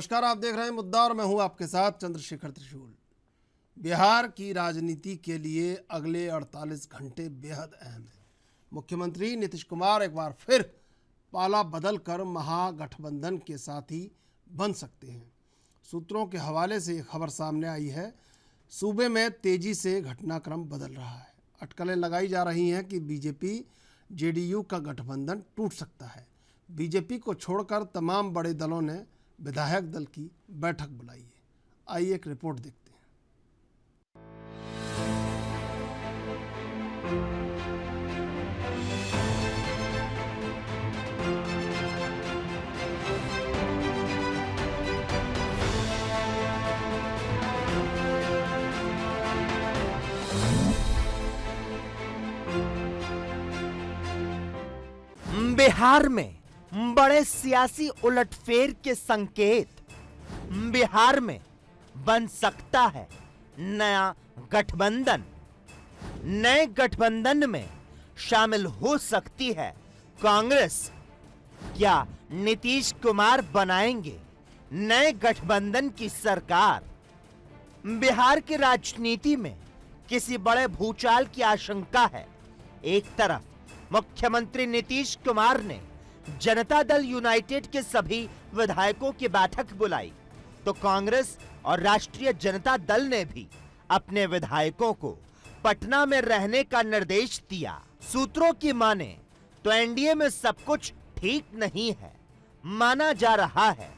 नमस्कार, आप देख रहे हैं मुद्दा और मैं हूं आपके साथ चंद्रशेखर त्रिशूल। बिहार की राजनीति के लिए अगले 48 घंटे बेहद अहम है। मुख्यमंत्री नीतीश कुमार एक बार फिर पाला बदलकर महागठबंधन के साथी बन सकते हैं। सूत्रों के हवाले से एक खबर सामने आई है। सूबे में तेजी से घटनाक्रम बदल रहा है। अटकलें लगाई जा रही हैं कि बीजेपी जेडीयू का गठबंधन टूट सकता है। बीजेपी को छोड़कर तमाम बड़े दलों ने विधायक दल की बैठक बुलाई है। आइए एक रिपोर्ट देखते हैं। बिहार में बड़े सियासी उलटफेर के संकेत। बिहार में बन सकता है नया गठबंधन। नए गठबंधन में शामिल हो सकती है कांग्रेस। क्या नीतीश कुमार बनाएंगे नए गठबंधन की सरकार? बिहार की राजनीति में किसी बड़े भूचाल की आशंका है। एक तरफ मुख्यमंत्री नीतीश कुमार ने जनता दल यूनाइटेड के सभी विधायकों की बैठक बुलाई, तो कांग्रेस और राष्ट्रीय जनता दल ने भी अपने विधायकों को पटना में रहने का निर्देश दिया। सूत्रों की माने तो एनडीए में सब कुछ ठीक नहीं है। माना जा रहा है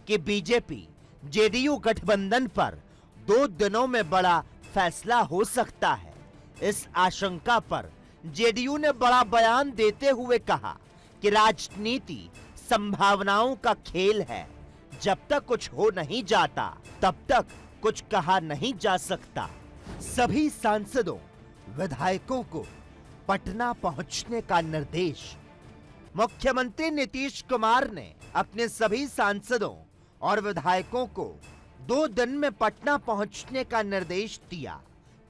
कि बीजेपी जेडीयू गठबंधन पर 2 दिनों में बड़ा फैसला हो सकता है। इस आशंका पर जेडीयू ने बड़ा बयान देते हुए कहा कि राजनीति संभावनाओं का खेल है। जब तक कुछ हो नहीं जाता तब तक कुछ कहा नहीं जा सकता। सभी सांसदों विधायकों को पटना पहुंचने का निर्देश। मुख्यमंत्री नीतीश कुमार ने अपने सभी सांसदों और विधायकों को 2 दिन में पटना पहुंचने का निर्देश दिया।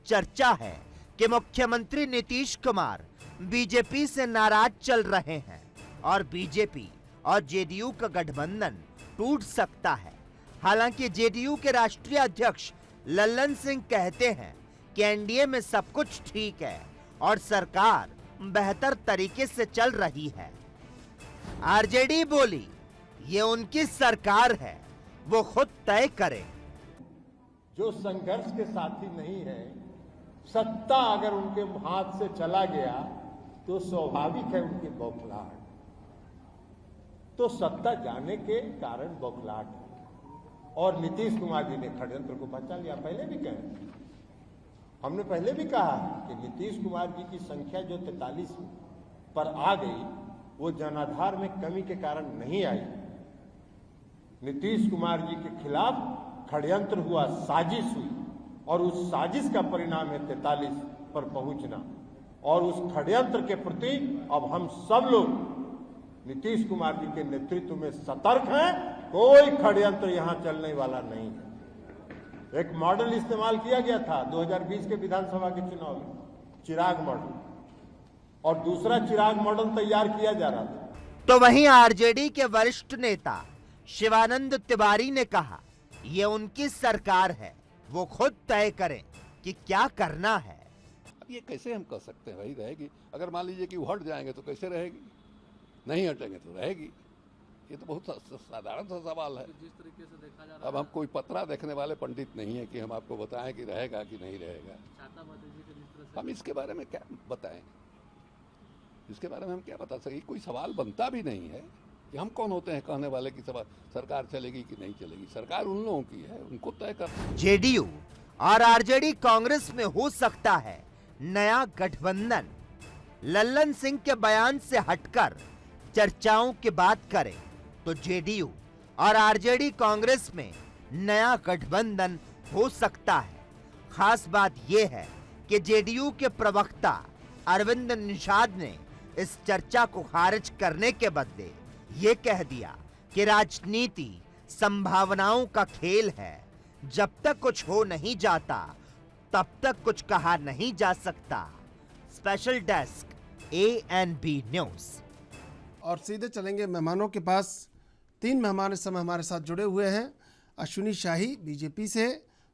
चर्चा है कि मुख्यमंत्री नीतीश कुमार बीजेपी से नाराज चल रहे हैं और बीजेपी और जेडीयू का गठबंधन टूट सकता है। हालांकि जेडीयू के राष्ट्रीय अध्यक्ष लल्लन सिंह कहते हैं कि एनडीए में सब कुछ ठीक है और सरकार बेहतर तरीके से चल रही है। आरजेडी बोली, ये उनकी सरकार है, वो खुद तय करे। जो संघर्ष के साथी नहीं है, सत्ता अगर उनके हाथ से चला गया तो स्वाभाविक है उनकी बौखलाहट। तो सत्ता जाने के कारण बौखलाहट है और नीतीश कुमार जी ने षड्यंत्र को पहचान लिया। पहले भी कहे, हमने पहले भी कहा कि नीतीश कुमार जी की संख्या जो 43 पर आ गई वो जनाधार में कमी के कारण नहीं आई। नीतीश कुमार जी के खिलाफ षड्यंत्र हुआ, साजिश हुई और उस साजिश का परिणाम है 43 पर पहुंचना। और उस षड्यंत्र के प्रति अब हम सब लोग नीतीश कुमार जी के नेतृत्व में सतर्क हैं। कोई षड्यंत्र यहां चलने वाला नहीं है। एक मॉडल इस्तेमाल किया गया था 2020 के विधानसभा के चुनाव में, चिराग मॉडल, और दूसरा चिराग मॉडल तैयार किया जा रहा था। तो वहीं आरजेडी के वरिष्ठ नेता शिवानंद तिवारी ने कहा, ये उनकी सरकार है, वो खुद तय करें कि क्या करना है। अब ये कैसे हम कर सकते हैं भाई? रहेगी। अगर मान लीजिए कि वो हट जाएंगे तो कैसे रहेगी? नहीं हटेंगे तो रहेगी। ये तो बहुत साधारण सा सवाल है। जिस तरीके से देखा जा रहा है, अब हम कोई पत्रा देखने वाले पंडित नहीं है कि हम आपको बताएं कि रहेगा कि नहीं रहेगा। हम इसके बारे में क्या बताएं? इसके बारे में हम क्या बता सकें? कोई सवाल बनता भी नहीं है कि हम कौन होते हैं कहने वाले कि सरकार चलेगी कि नहीं चलेगी। सरकार उन लोगों की है, उनको तय कर। जेडीयू और आरजेडी कांग्रेस में हो सकता है नया गठबंधन। लल्लन सिंह के बयान से हटकर चर्चाओं की बात करें तो जेडीयू और आरजेडी कांग्रेस में नया गठबंधन हो सकता है। खास बात यह है कि जेडीयू के प्रवक्ता अरविंद निषाद ने इस चर्चा को खारिज करने के बदले ये कह दिया कि राजनीति संभावनाओं का खेल है। जब तक कुछ हो नहीं जाता तब तक कुछ कहा नहीं जा सकता। Special desk ANB news. और सीधे चलेंगे मेहमानों के पास। 3 मेहमान इस समय हमारे साथ जुड़े हुए हैं। अश्विनी शाही बीजेपी से,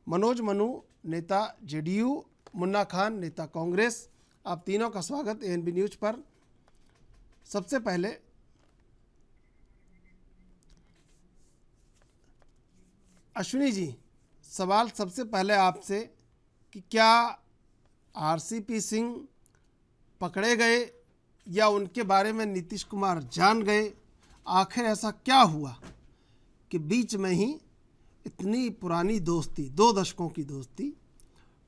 मनोज मनु नेता जेडीयू, मुन्ना खान नेता कांग्रेस। आप तीनों का स्वागत एएनबी न्यूज़ पर। सबसे पहले अश्विनी जी, सवाल सबसे पहले आपसे कि क्या आरसीपी सिंह पकड़े गए या उनके बारे में नीतीश कुमार जान गए? आखिर ऐसा क्या हुआ कि बीच में ही इतनी पुरानी दोस्ती, 2 दशकों की दोस्ती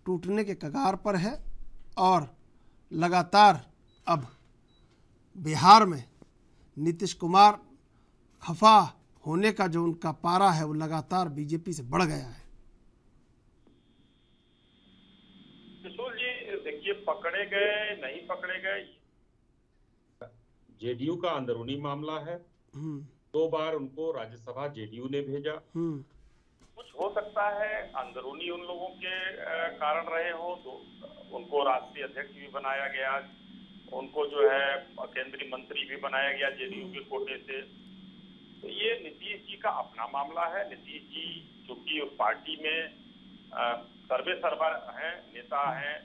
टूटने के कगार पर है और लगातार अब बिहार में नीतीश कुमार खफा होने का जो उनका पारा है वो लगातार बीजेपी से बढ़ गया है? किशोर जी देखिए, पकड़े गए नहीं पकड़े गए जेडीयू का अंदरूनी मामला है। 2 बार उनको राज्यसभा जेडीयू ने भेजा। कुछ हो सकता है अंदरूनी उन लोगों के कारण रहे हो, तो उनको राष्ट्रीय अध्यक्ष भी बनाया गया, उनको जो है केंद्रीय मंत्री भी बनाया गया जेडीयू के कोटे से। तो ये नीतीश जी का अपना मामला है। नीतीश जी चूंकि उस पार्टी में सर्वे सर्वा हैं, नेता हैं,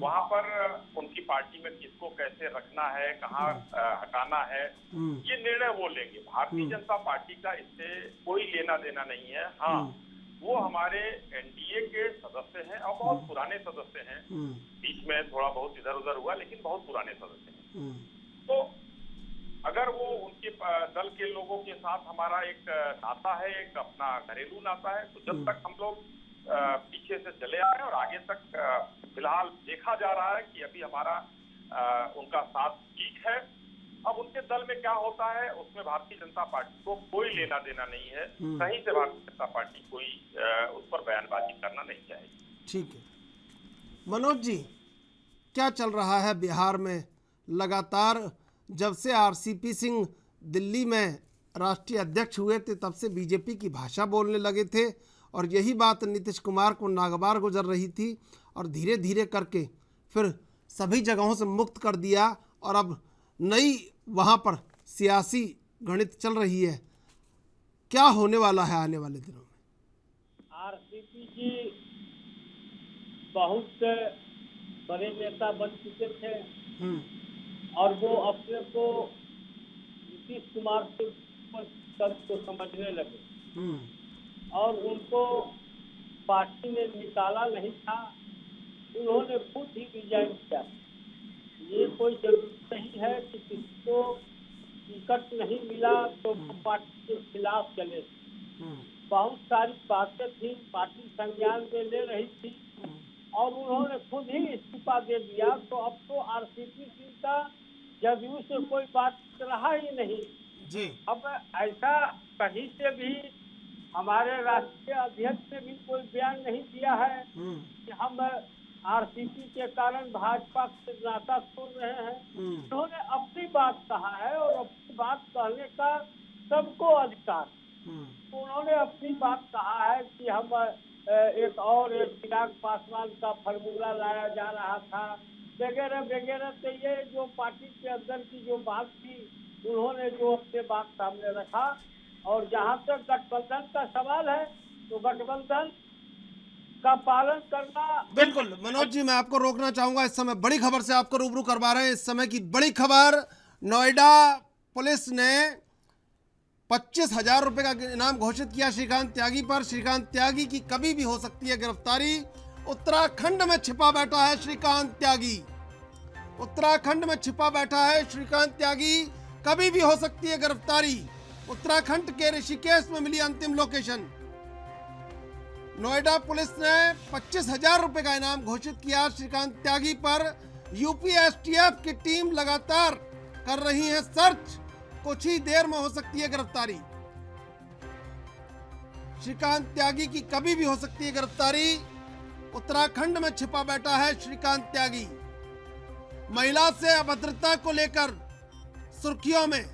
वहां पर उनकी पार्टी में किसको कैसे रखना है, कहाँ हटाना है, ये निर्णय वो लेंगे। भारतीय जनता पार्टी का इससे कोई लेना देना नहीं है। हाँ, वो हमारे एनडीए के सदस्य हैं और बहुत पुराने सदस्य हैं। बीच में थोड़ा बहुत इधर उधर हुआ, लेकिन बहुत पुराने सदस्य हैं। तो अगर वो उनके दल के लोगों के साथ हमारा एक नाता है, एक अपना घरेलू नाता है, तो जब तक हम लोग पीछे से चले आए और आगे तक फिलहाल देखा जा रहा है कि अभी हमारा उनका साथ ठीक है। अब उनके दल में क्या होता है उसमें भारतीय जनता पार्टी को कोई लेना देना नहीं है। कहीं से भारतीय जनता पार्टी कोई उस पर बयानबाजी करना नहीं चाहेगी। ठीक है मनोज जी, क्या चल रहा है बिहार में? लगातार जब से आरसीपी सिंह दिल्ली में राष्ट्रीय अध्यक्ष हुए थे तब से बीजेपी की भाषा बोलने लगे थे और यही बात नीतीश कुमार को नागवार गुजर रही थी और धीरे धीरे करके फिर सभी जगहों से मुक्त कर दिया और अब नई वहाँ पर सियासी गणित चल रही है। क्या होने वाला है आने वाले दिनों में? आरसीपी जी बहुत बड़े नेता बन चुके थे और वो अपने को नीतीश कुमार के को समझने लगे और उनको पार्टी ने निकाला नहीं था, उन्होंने खुद ही रिजाइन किया। ये कोई जरूरी नहीं है कि किसी को टिकट नहीं मिला तो पार्टी के खिलाफ चले। बहुत सारी बातें थी, पार्टी संज्ञान में ले रही थी और उन्होंने खुद ही इस्तीफा दे दिया। तो अब तो आरसीपी सिंह का जदयू से कोई बात रहा ही नहीं जी। अब ऐसा कहीं से भी हमारे राष्ट्रीय अध्यक्ष ने भी कोई बयान नहीं दिया है कि हम आरसीपी के कारण भाजपा से नाता तोड़ रहे हैं। उन्होंने अपनी बात कहा है और अपनी बात कहने का सबको अधिकार। तो उन्होंने अपनी बात कहा है कि हम एक चिराग पासवान का फार्मूला लाया जा रहा था वगैरह वगैरह। तो ये जो पार्टी के अंदर की जो बात थी उन्होंने जो अपने बात सामने रखा। और जहाँ तक गठबंधन का सवाल है तो गठबंधन का पालन करना। बिल्कुल मनोज जी, मैं आपको रोकना चाहूंगा। इस समय बड़ी खबर से आपको रूबरू करवा रहे हैं। इस समय की बड़ी खबर, नोएडा पुलिस ने 25,000 रुपए का इनाम घोषित किया श्रीकांत त्यागी पर। श्रीकांत त्यागी की कभी भी हो सकती है गिरफ्तारी। उत्तराखंड में छिपा बैठा है श्रीकांत त्यागी। उत्तराखंड में छिपा बैठा है श्रीकांत त्यागी, कभी भी हो सकती है गिरफ्तारी। उत्तराखंड के ऋषिकेश में मिली अंतिम लोकेशन। नोएडा पुलिस ने 25,000 रुपए का इनाम घोषित किया श्रीकांत त्यागी पर। यूपी एसटीएफ की टीम लगातार कर रही है सर्च, कुछ ही देर में हो सकती है गिरफ्तारी। श्रीकांत त्यागी की कभी भी हो सकती है गिरफ्तारी। उत्तराखंड में छिपा बैठा है श्रीकांत त्यागी। महिला से अभद्रता को लेकर सुर्खियों में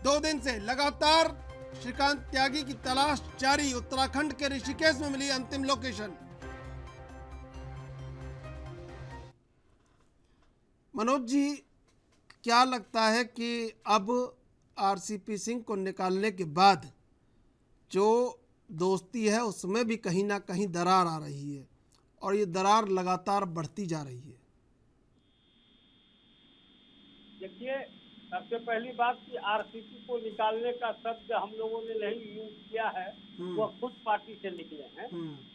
2 दिन से लगातार श्रीकांत त्यागी की तलाश जारी। उत्तराखंड के ऋषिकेश में मिली अंतिम लोकेशन। मनोज जी, क्या लगता है कि अब आरसीपी सिंह को निकालने के बाद जो दोस्ती है उसमें भी कहीं ना कहीं दरार आ रही है और ये दरार लगातार बढ़ती जा रही है। देखिए, सबसे पहली बात कि आरसीपी को निकालने का शब्द हम लोगों ने नहीं यूज किया है, वो खुद पार्टी से निकले हैं।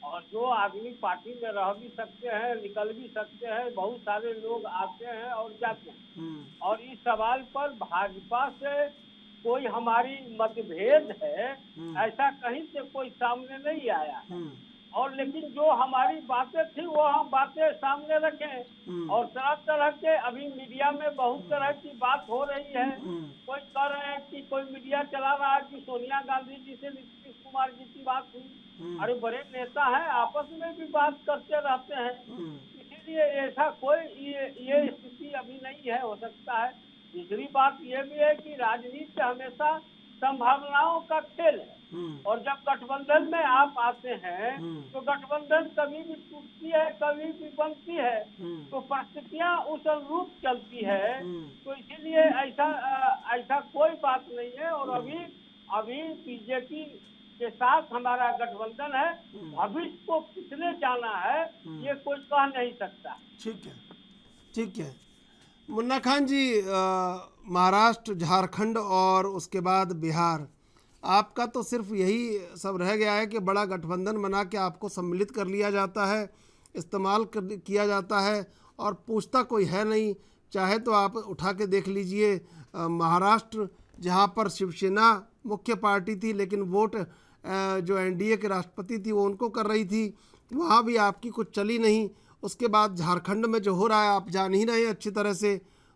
और जो आदमी पार्टी में रह भी सकते हैं, निकल भी सकते हैं, बहुत सारे लोग आते हैं और जाते हैं। और इस सवाल पर भाजपा से कोई हमारी मतभेद है ऐसा कहीं से कोई सामने नहीं आया है। और लेकिन जो हमारी बातें थी वो हम बातें सामने रखें। और तरह तरह के अभी मीडिया में बहुत तरह की बात हो रही है। कोई कह रहे हैं कि कोई मीडिया चला रहा है कि सोनिया गांधी जी से नीतीश कुमार जी की बात हुई। अरे बड़े नेता हैं, आपस में भी बात करते रहते हैं, इसीलिए ऐसा कोई ये स्थिति अभी नहीं है। हो सकता है। दूसरी बात ये भी है कि राजनीति हमेशा संभावनाओं का खेल है। और जब गठबंधन में आप आते हैं तो गठबंधन कभी भी टूटती है, कभी भी बनती है, तो परिस्थितियां उस अनुरूप चलती है। तो इसीलिए ऐसा कोई बात नहीं है। और अभी बीजेपी के साथ हमारा गठबंधन है। भविष्य को किसने जाना है ये कोई कह नहीं सकता। ठीक है, ठीक है। मुन्ना खान जी, महाराष्ट्र, झारखंड और उसके बाद बिहार, आपका तो सिर्फ यही सब रह गया है कि बड़ा गठबंधन बना के आपको सम्मिलित कर लिया जाता है, इस्तेमाल किया जाता है और पूछता कोई है नहीं। चाहे तो आप उठा के देख लीजिए महाराष्ट्र, जहां पर शिवसेना मुख्य पार्टी थी लेकिन वोट जो एनडीए के राष्ट्रपति थी वो उनको कर रही थी, वहाँ भी आपकी कुछ चली नहीं। उसके बाद झारखंड में जो हो रहा है आप जान ही रहे हैं अच्छी तरह से,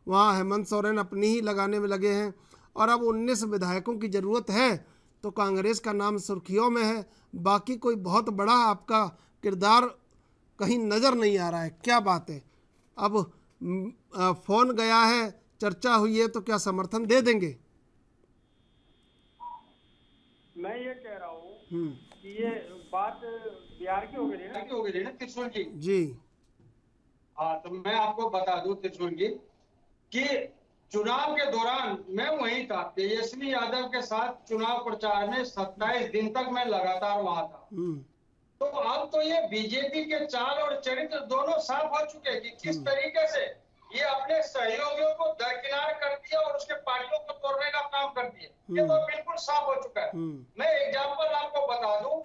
वहाँ हेमंत सोरेन अपनी ही लगाने में लगे हैं। और अब 19 विधायकों की ज़रूरत है तो कांग्रेस का नाम सुर्खियों में है। बाकी कोई बहुत बड़ा आपका किरदार कहीं नज़र नहीं आ रहा है। क्या बात है? अब फ़ोन गया है, चर्चा हुई है, तो क्या समर्थन दे देंगे? मैं ये कह रहा हूँ कि ये बात बिहार की हो गई ना त्रिशूल जी। हाँ, तो मैं आपको बता दूं त्रिशूल जी कि चुनाव के दौरान मैं वहीं था, तेजस्वी यादव के साथ चुनाव प्रचार में 27 दिन तक मैं लगातार वहां था। तो अब तो ये बीजेपी के चाल और चरित्र दोनों साफ हो चुके हैं कि किस तरीके से ये अपने सहयोगियों को दरकिनार कर दिया और उसके पार्टियों को तोड़ने का काम कर दिया। ये तो बिल्कुल साफ हो चुका है। मैं एग्जाम्पल आपको बता दूं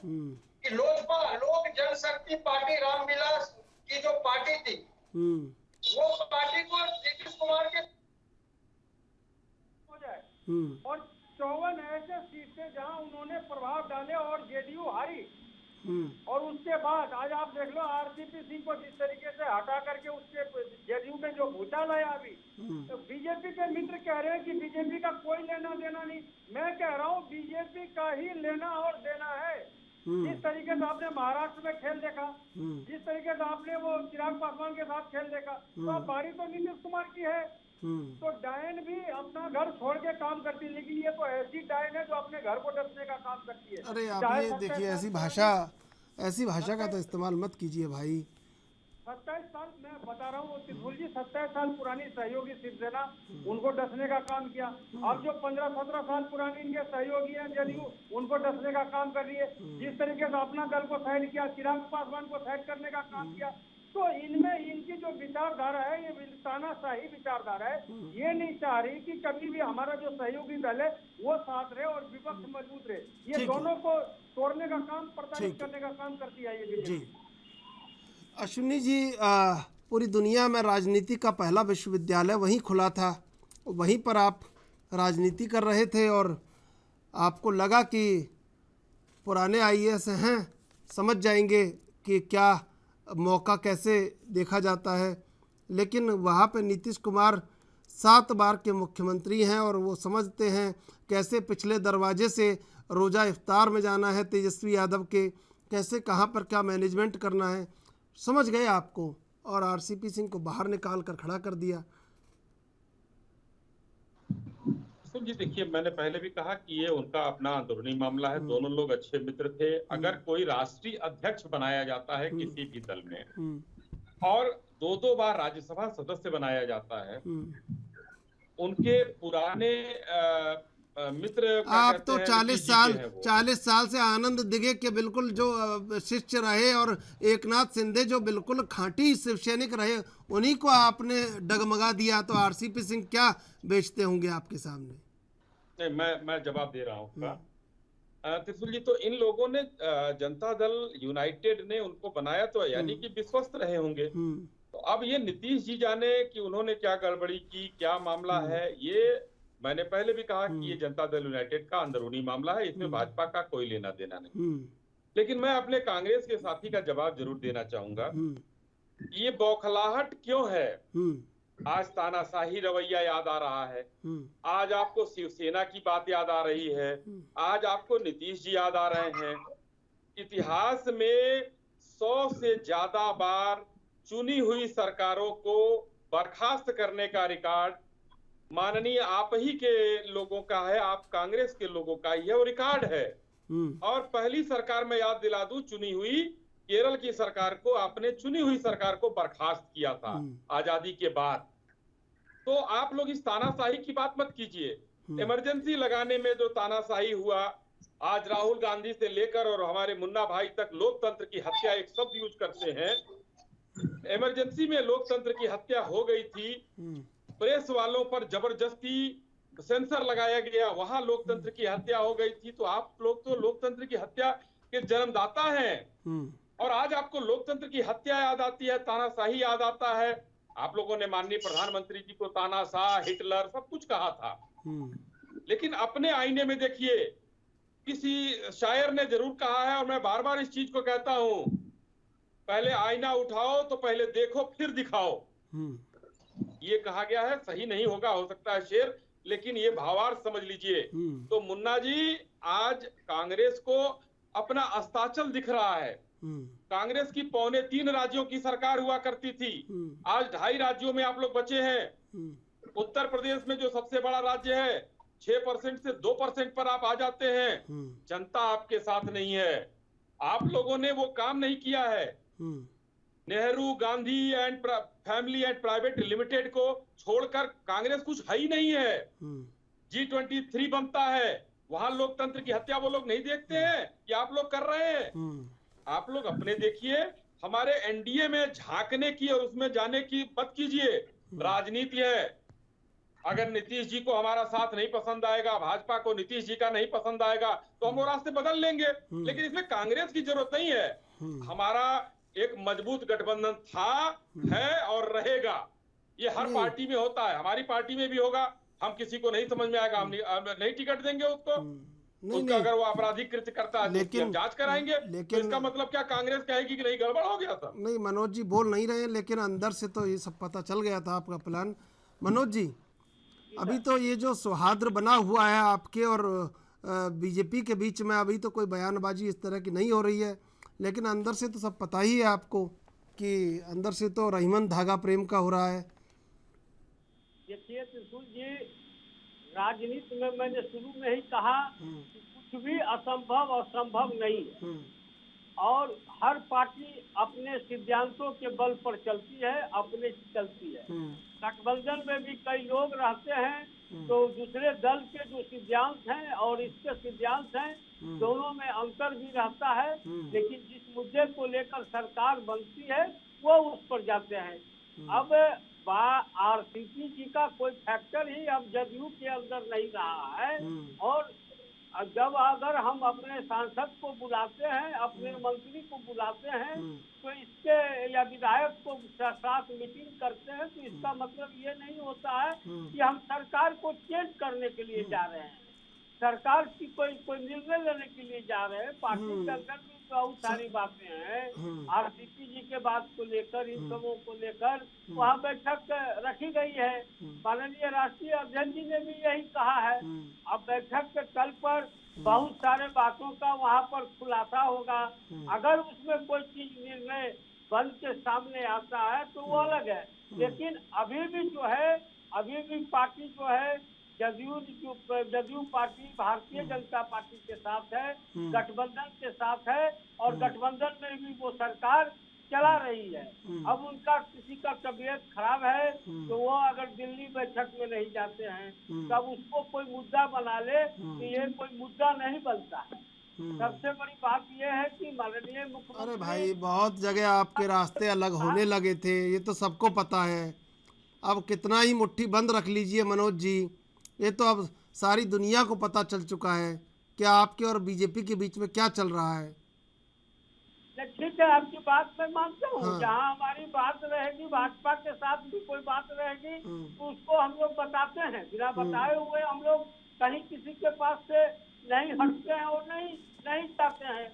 कि लोजपा, लोक जनशक्ति पार्टी, रामविलास की जो पार्टी थी, वो पार्टी को नीतीश कुमार के हो जाए और 54 ऐसे सीटें जहां उन्होंने प्रभाव डाले और जेडीयू हारी। और उसके बाद आज आप देख लो आरसीपी सिंह को जिस तरीके से हटा करके उसके जेडीयू में जो भूचाल आया अभी, तो बीजेपी के मित्र कह रहे हैं कि बीजेपी का कोई लेना देना नहीं। मैं कह रहा हूँ बीजेपी का ही लेना और देना है। जिस तरीके से आपने महाराष्ट्र में खेल देखा, जिस तरीके से आपने वो चिराग पासवान के साथ खेल देखा, तो अब बारी तो नीतीश कुमार की है। तो डायन भी अपना घर छोड़ के काम करती है, लेकिन ये तो ऐसी डायन है जो अपने घर को डसने का काम करती है। अरे आप ये देखिए, ऐसी भाषा का तो इस्तेमाल मत कीजिए भाई। 27 साल मैं बता रहा हूँ त्रिशूल जी, 27 साल पुरानी सहयोगी शिवसेना उनको डसने का काम किया। अब जो 15-17 साल पुरानी इनके सहयोगी हैं जेडीयू, उनको डसने का काम कर रही है। जिस तरीके से अपना दल को साइड किया, चिराग पासवान को साइड करने का काम किया, तो इनमें इनकी जो विचारधारा है ये तानाशाही विचारधारा है। ये नहीं चाह रही कि कभी भी हमारा जो सहयोगी दल है वो साथ रहे और विपक्ष मजबूत रहे। ये दोनों को तोड़ने का काम, प्रताड़ित करने का काम करती है ये बीजेपी। अश्विनी जी, पूरी दुनिया में राजनीति का पहला विश्वविद्यालय वहीं खुला था, वहीं पर आप राजनीति कर रहे थे और आपको लगा कि पुराने आईएएस हैं, समझ जाएंगे कि क्या मौका कैसे देखा जाता है। लेकिन वहाँ पे नीतीश कुमार 7 बार के मुख्यमंत्री हैं और वो समझते हैं कैसे पिछले दरवाजे से रोज़ा इफ्तार में जाना है तेजस्वी यादव के, कैसे कहाँ पर क्या मैनेजमेंट करना है, समझ गए आपको, और आरसीपी सिंह को बाहर निकाल कर खड़ा कर दिया। जी देखिए, मैंने पहले भी कहा कि ये उनका अपना अंदरूनी मामला है। दोनों लोग अच्छे मित्र थे। अगर कोई राष्ट्रीय अध्यक्ष बनाया जाता है किसी भी दल में और 2-2 बार राज्यसभा सदस्य बनाया जाता है, उनके पुराने मित्र क्या आप कहते तो हैं, 40 नीतीश जी साल के हैं वो। 40 साल से आनंद दिघे के बिल्कुल जो शिष्य रहे और एकनाथ शिंदे जो बिल्कुल खांटी शिवसैनिक रहे, उन्हीं को आपने डगमगा दिया, तो आरसीपी सिंह क्या बेचते होंगे आपके सामने? नहीं, मैं जवाब दे रहा हूँ उसका। त्रिशूल जी, तो इन लोगों ने जनता दल यूनाइटेड ने उनको बनाया तो यानी कि विश्वस्त रहे होंगे। तो अब ये नीतीश जी जाने कि उन्होंने क्या गड़बड़ी की, क्या मामला है। ये मैंने पहले भी कहा कि ये जनता दल यूनाइटेड का अंदरूनी मामला है, इसमें भाजपा का कोई लेना देना नहीं। लेकिन मैं अपने कांग्रेस के साथी का जवाब जरूर देना चाहूंगा। ये बौखलाहट क्यों है? आज तानाशाही रवैया याद आ रहा है, आज आपको शिवसेना की बात याद आ रही है, आज आपको नीतीश जी याद आ रहे हैं। इतिहास में 100 से ज्यादा बार चुनी हुई सरकारों को बर्खास्त करने का रिकॉर्ड माननीय आप ही के लोगों का है, आप कांग्रेस के लोगों का ही है, वो रिकॉर्ड है। और पहली सरकार में याद दिला दूं, चुनी हुई केरल की सरकार को आपने चुनी हुई सरकार को बर्खास्त किया था आजादी के बाद। तो आप लोग इस तानाशाही की बात मत कीजिए। इमरजेंसी लगाने में जो तानाशाही हुआ, आज राहुल गांधी से लेकर और हमारे मुन्ना भाई तक लोकतंत्र की हत्या एक शब्द यूज करते हैं। इमरजेंसी में लोकतंत्र की हत्या हो गई थी, प्रेस वालों पर जबरदस्ती सेंसर लगाया गया, वहां लोकतंत्र की हत्या हो गई थी। तो आप लोग तो लोकतंत्र की हत्या के जन्मदाता हैं, और आज आपको लोकतंत्र की हत्या याद आती है, तानाशाही याद आता है। आप लोगों ने माननीय प्रधानमंत्री जी को तानाशाह, हिटलर सब कुछ कहा था। लेकिन अपने आईने में देखिए, किसी शायर ने जरूर कहा है, और मैं बार बार इस चीज को कहता हूं, पहले आईना उठाओ तो पहले देखो फिर दिखाओ। ये कहा गया है, सही नहीं होगा, हो सकता है शेर, लेकिन ये भावार्थ समझ लीजिए। तो मुन्ना जी, आज कांग्रेस को अपना अस्ताचल दिख रहा है। कांग्रेस की 2.25 राज्यों की सरकार हुआ करती थी, आज 2.5 राज्यों में आप लोग बचे हैं। उत्तर प्रदेश में जो सबसे बड़ा राज्य है, 6% से 2% पर आप आ जाते हैं। जनता आपके साथ नहीं है, आप लोगों ने वो काम नहीं किया है। Nehru, Gandhi and family and private limited को छोड़कर कांग्रेस कुछ है ही नहीं है। G23 बनता है, वहां लोकतंत्र की हत्या वो लोग नहीं देखते हैं कि आप लोग कर रहे हैं। आप लोग अपने देखिए, हमारे एनडीए में झांकने की और उसमें जाने की मत कीजिए। राजनीति है, अगर नीतीश जी को हमारा साथ नहीं पसंद आएगा, भाजपा को नीतीश जी का नहीं पसंद आएगा, तो हम वो रास्ते बदल लेंगे। लेकिन इसमें कांग्रेस की जरूरत नहीं है। हमारा एक मजबूत गठबंधन था, है और रहेगा। ये हर पार्टी में होता है, हमारी पार्टी में भी होगा। हम किसी को नहीं समझ में आएगा, हम नहीं टिकट देंगे उसको। उसका अगर वो आपराधिक कृत्य करता है तो उसकी हम जांच कराएंगे। तो इसका मतलब क्या कांग्रेस कहेगी कि नहीं, गड़बड़ हो गया था? नहीं, मनोज जी बोल नहीं रहे, लेकिन अंदर से तो ये सब पता चल गया था आपका प्लान। मनोज जी, अभी तो ये जो सौहार्द बना हुआ है आपके और बीजेपी के बीच में, अभी तो कोई बयानबाजी इस तरह की नहीं हो रही है, लेकिन अंदर से तो सब पता ही है आपको कि अंदर से तो रहीमन धागा प्रेम का हो रहा है। देखिए त्रिशूल जी, राजनीति में मैंने शुरू में ही कहा कि कुछ भी असंभव और संभव नहीं है, और हर पार्टी अपने सिद्धांतों के बल पर चलती है, अपने चलती है। गठबंधन में भी कई लोग रहते हैं, तो दूसरे दल के जो सिद्धांत हैं और इसके सिद्धांत हैं, दोनों में अंतर भी रहता है। लेकिन जिस मुद्दे को लेकर सरकार बनती है वो उस पर जाते हैं। अब आरसीपी जी का कोई फैक्टर ही अब जदयू के अंदर नहीं रहा है, और जब अगर हम अपने सांसद को बुलाते हैं, अपने मंत्री को बुलाते हैं, तो इसके या विधायक को साथ मीटिंग करते हैं, तो इसका मतलब ये नहीं होता है कि हम सरकार को चेंज करने के लिए जा रहे हैं, सरकार की कोई निर्णय लेने के लिए जा रहे हैं। पार्टी के अंदर भी बहुत सारी बातें हैं, आरसीपी जी के बात को लेकर, इन सबों को लेकर वहाँ बैठक रखी गई है। माननीय राष्ट्रीय अध्यक्ष जी ने भी यही कहा है। अब बैठक के तल पर बहुत सारे बातों का वहाँ पर खुलासा होगा। अगर उसमें कोई चीज निर्णय बन के सामने आता है तो वो अलग है, लेकिन अभी भी जो है, अभी भी पार्टी जो है जदयू पार्टी भारतीय जनता पार्टी के साथ है, गठबंधन के साथ है, और गठबंधन में भी वो सरकार चला रही है। अब उनका किसी का तबीयत खराब है तो वो अगर दिल्ली बैठक में नहीं जाते हैं तब उसको कोई मुद्दा बना ले तो ये कोई मुद्दा नहीं बनता है। सबसे बड़ी बात ये है कि माननीय मुख्यमंत्री, अरे भाई बहुत जगह आपके रास्ते अलग होने लगे थे, ये तो सबको पता है। अब कितना ही मुट्ठी बंद रख लीजिए मनोज जी, ये तो अब सारी दुनिया को पता चल चुका है कि आपके और बीजेपी के बीच में क्या चल रहा है। ठीक है, आपकी बात मैं मानता हूँ। हाँ। जहाँ हमारी बात रहेगी, भाजपा के साथ भी कोई बात रहेगी तो उसको हम लोग बताते हैं। बिना बताए हुए हम लोग कहीं किसी के पास से नहीं हटते हैं और नहीं चाहते हैं।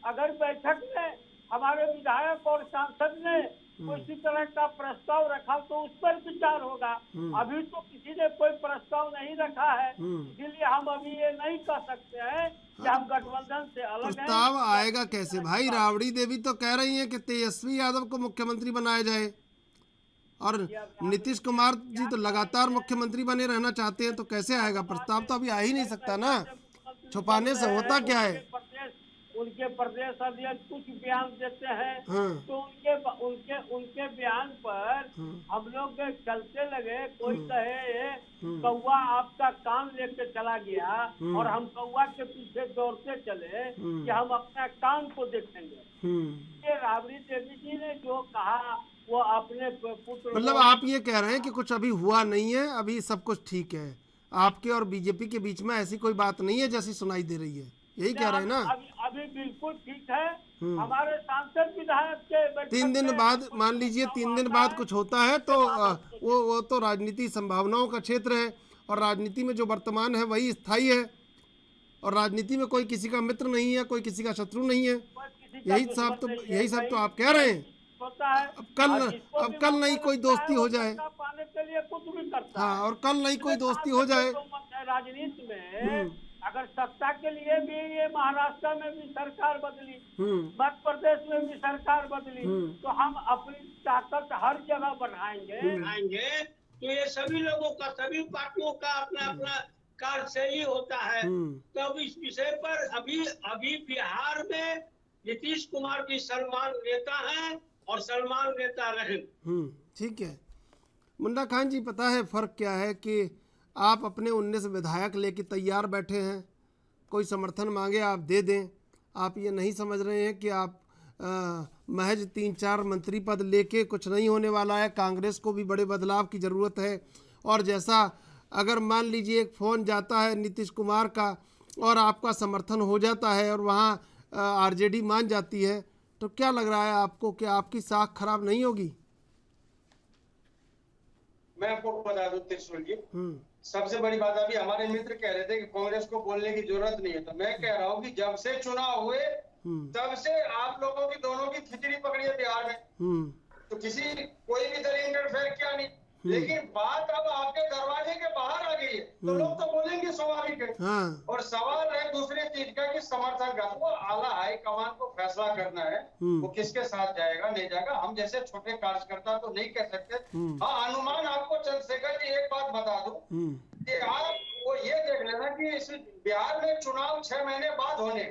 अगर बैठक में हमारे विधायक और सांसद ने किसी तरह का प्रस्ताव रखा तो उस पर विचार होगा। अभी तो किसी ने कोई प्रस्ताव नहीं रखा है, इसलिए हम अभी ये नहीं कह सकते हैं कि हम गठबंधन से अलग हैं। प्रस्ताव आएगा कैसे भाई? राबड़ी देवी तो कह रही हैं कि तेजस्वी यादव को मुख्यमंत्री बनाया जाए, और नीतीश कुमार जी तो लगातार मुख्यमंत्री बने रहना चाहते हैं, तो कैसे आएगा प्रस्ताव? तो अभी आ ही नहीं सकता ना, छुपाने से होता क्या है? उनके प्रदेश अध्यक्ष कुछ बयान देते हैं तो उनके बयान पर हम लोग चलते लगे। कोई कहे कौवा आपका कान लेके चला गया और हम कौवा के पीछे दौड़ते चले कि हम अपना कान को देखेंगे। ये राबड़ी देवी जी ने जो कहा वो अपने पुत्र, मतलब आप ये कह रहे हैं कि कुछ अभी हुआ नहीं है, अभी सब कुछ ठीक है, आपके और बीजेपी के बीच में ऐसी कोई बात नहीं है जैसी सुनाई दे रही है, यही कह रहे हैं ना? अभी बिल्कुल ठीक है। हमारे सांसद विधायक के 3 दिन बाद, मान लीजिए 3 दिन बाद कुछ होता है तो वो तो राजनीति संभावनाओं का क्षेत्र है, और राजनीति में जो वर्तमान है वही स्थायी है, और राजनीति में कोई किसी का मित्र नहीं है, कोई किसी का शत्रु नहीं है। यही सब तो आप कह रहे हैं। अब कल नहीं कोई दोस्ती हो जाए, पाने के लिए कुछ भी करता है। हाँ, और कल नहीं कोई दोस्ती हो जाए। राजनीति में अगर सत्ता के लिए भी ये महाराष्ट्र में भी सरकार बदली, मध्य प्रदेश में भी सरकार बदली, तो हम अपनी ताकत हर जगह बढ़ाएंगे। तो ये सभी लोगों का, सभी पार्टियों का अपना अपना कार्यशैली होता है। तो अब इस विषय पर अभी बिहार में नीतीश कुमार भी सलमान नेता हैं और सलमान नेता रहे। ठीक है मुन्ना खान जी, पता है फर्क क्या है कि आप अपने 19 विधायक लेके तैयार बैठे हैं, कोई समर्थन मांगे आप दे दें। आप ये नहीं समझ रहे हैं कि आप महज 3-4 मंत्री पद लेके कुछ नहीं होने वाला है, कांग्रेस को भी बड़े बदलाव की ज़रूरत है। और जैसा अगर मान लीजिए एक फ़ोन जाता है नीतीश कुमार का और आपका समर्थन हो जाता है और वहाँ आरजेडी मान जाती है, तो क्या लग रहा है आपको कि आपकी साख खराब नहीं होगी? मैं आपको बता दूं त्रिशूल जी, सबसे बड़ी बात, अभी हमारे मित्र कह रहे थे कि कांग्रेस को बोलने की जरूरत नहीं है, तो मैं कह रहा हूँ कि जब से चुनाव हुए तब से आप लोगों की दोनों की खिचड़ी पकड़ी है बिहार में। तो कोई भी दल इंटरफेयर किया नहीं, लेकिन बात अब आपके दरवाजे के बाहर आ गई है, तो लोग तो बोलेंगे, स्वाभाविक है। और सवाल है दूसरी चीज का कि समर्थन का वो आला हाईकमान को फैसला करना है, वो किसके साथ जाएगा नहीं जाएगा। हम जैसे छोटे कार्यकर्ता तो नहीं कह सकते। हाँ, अनुमान आपको चंद्रशेखर जी एक बात बता दूं कि आप वो ये देख लेना कि इस बिहार में चुनाव 6 महीने बाद होने,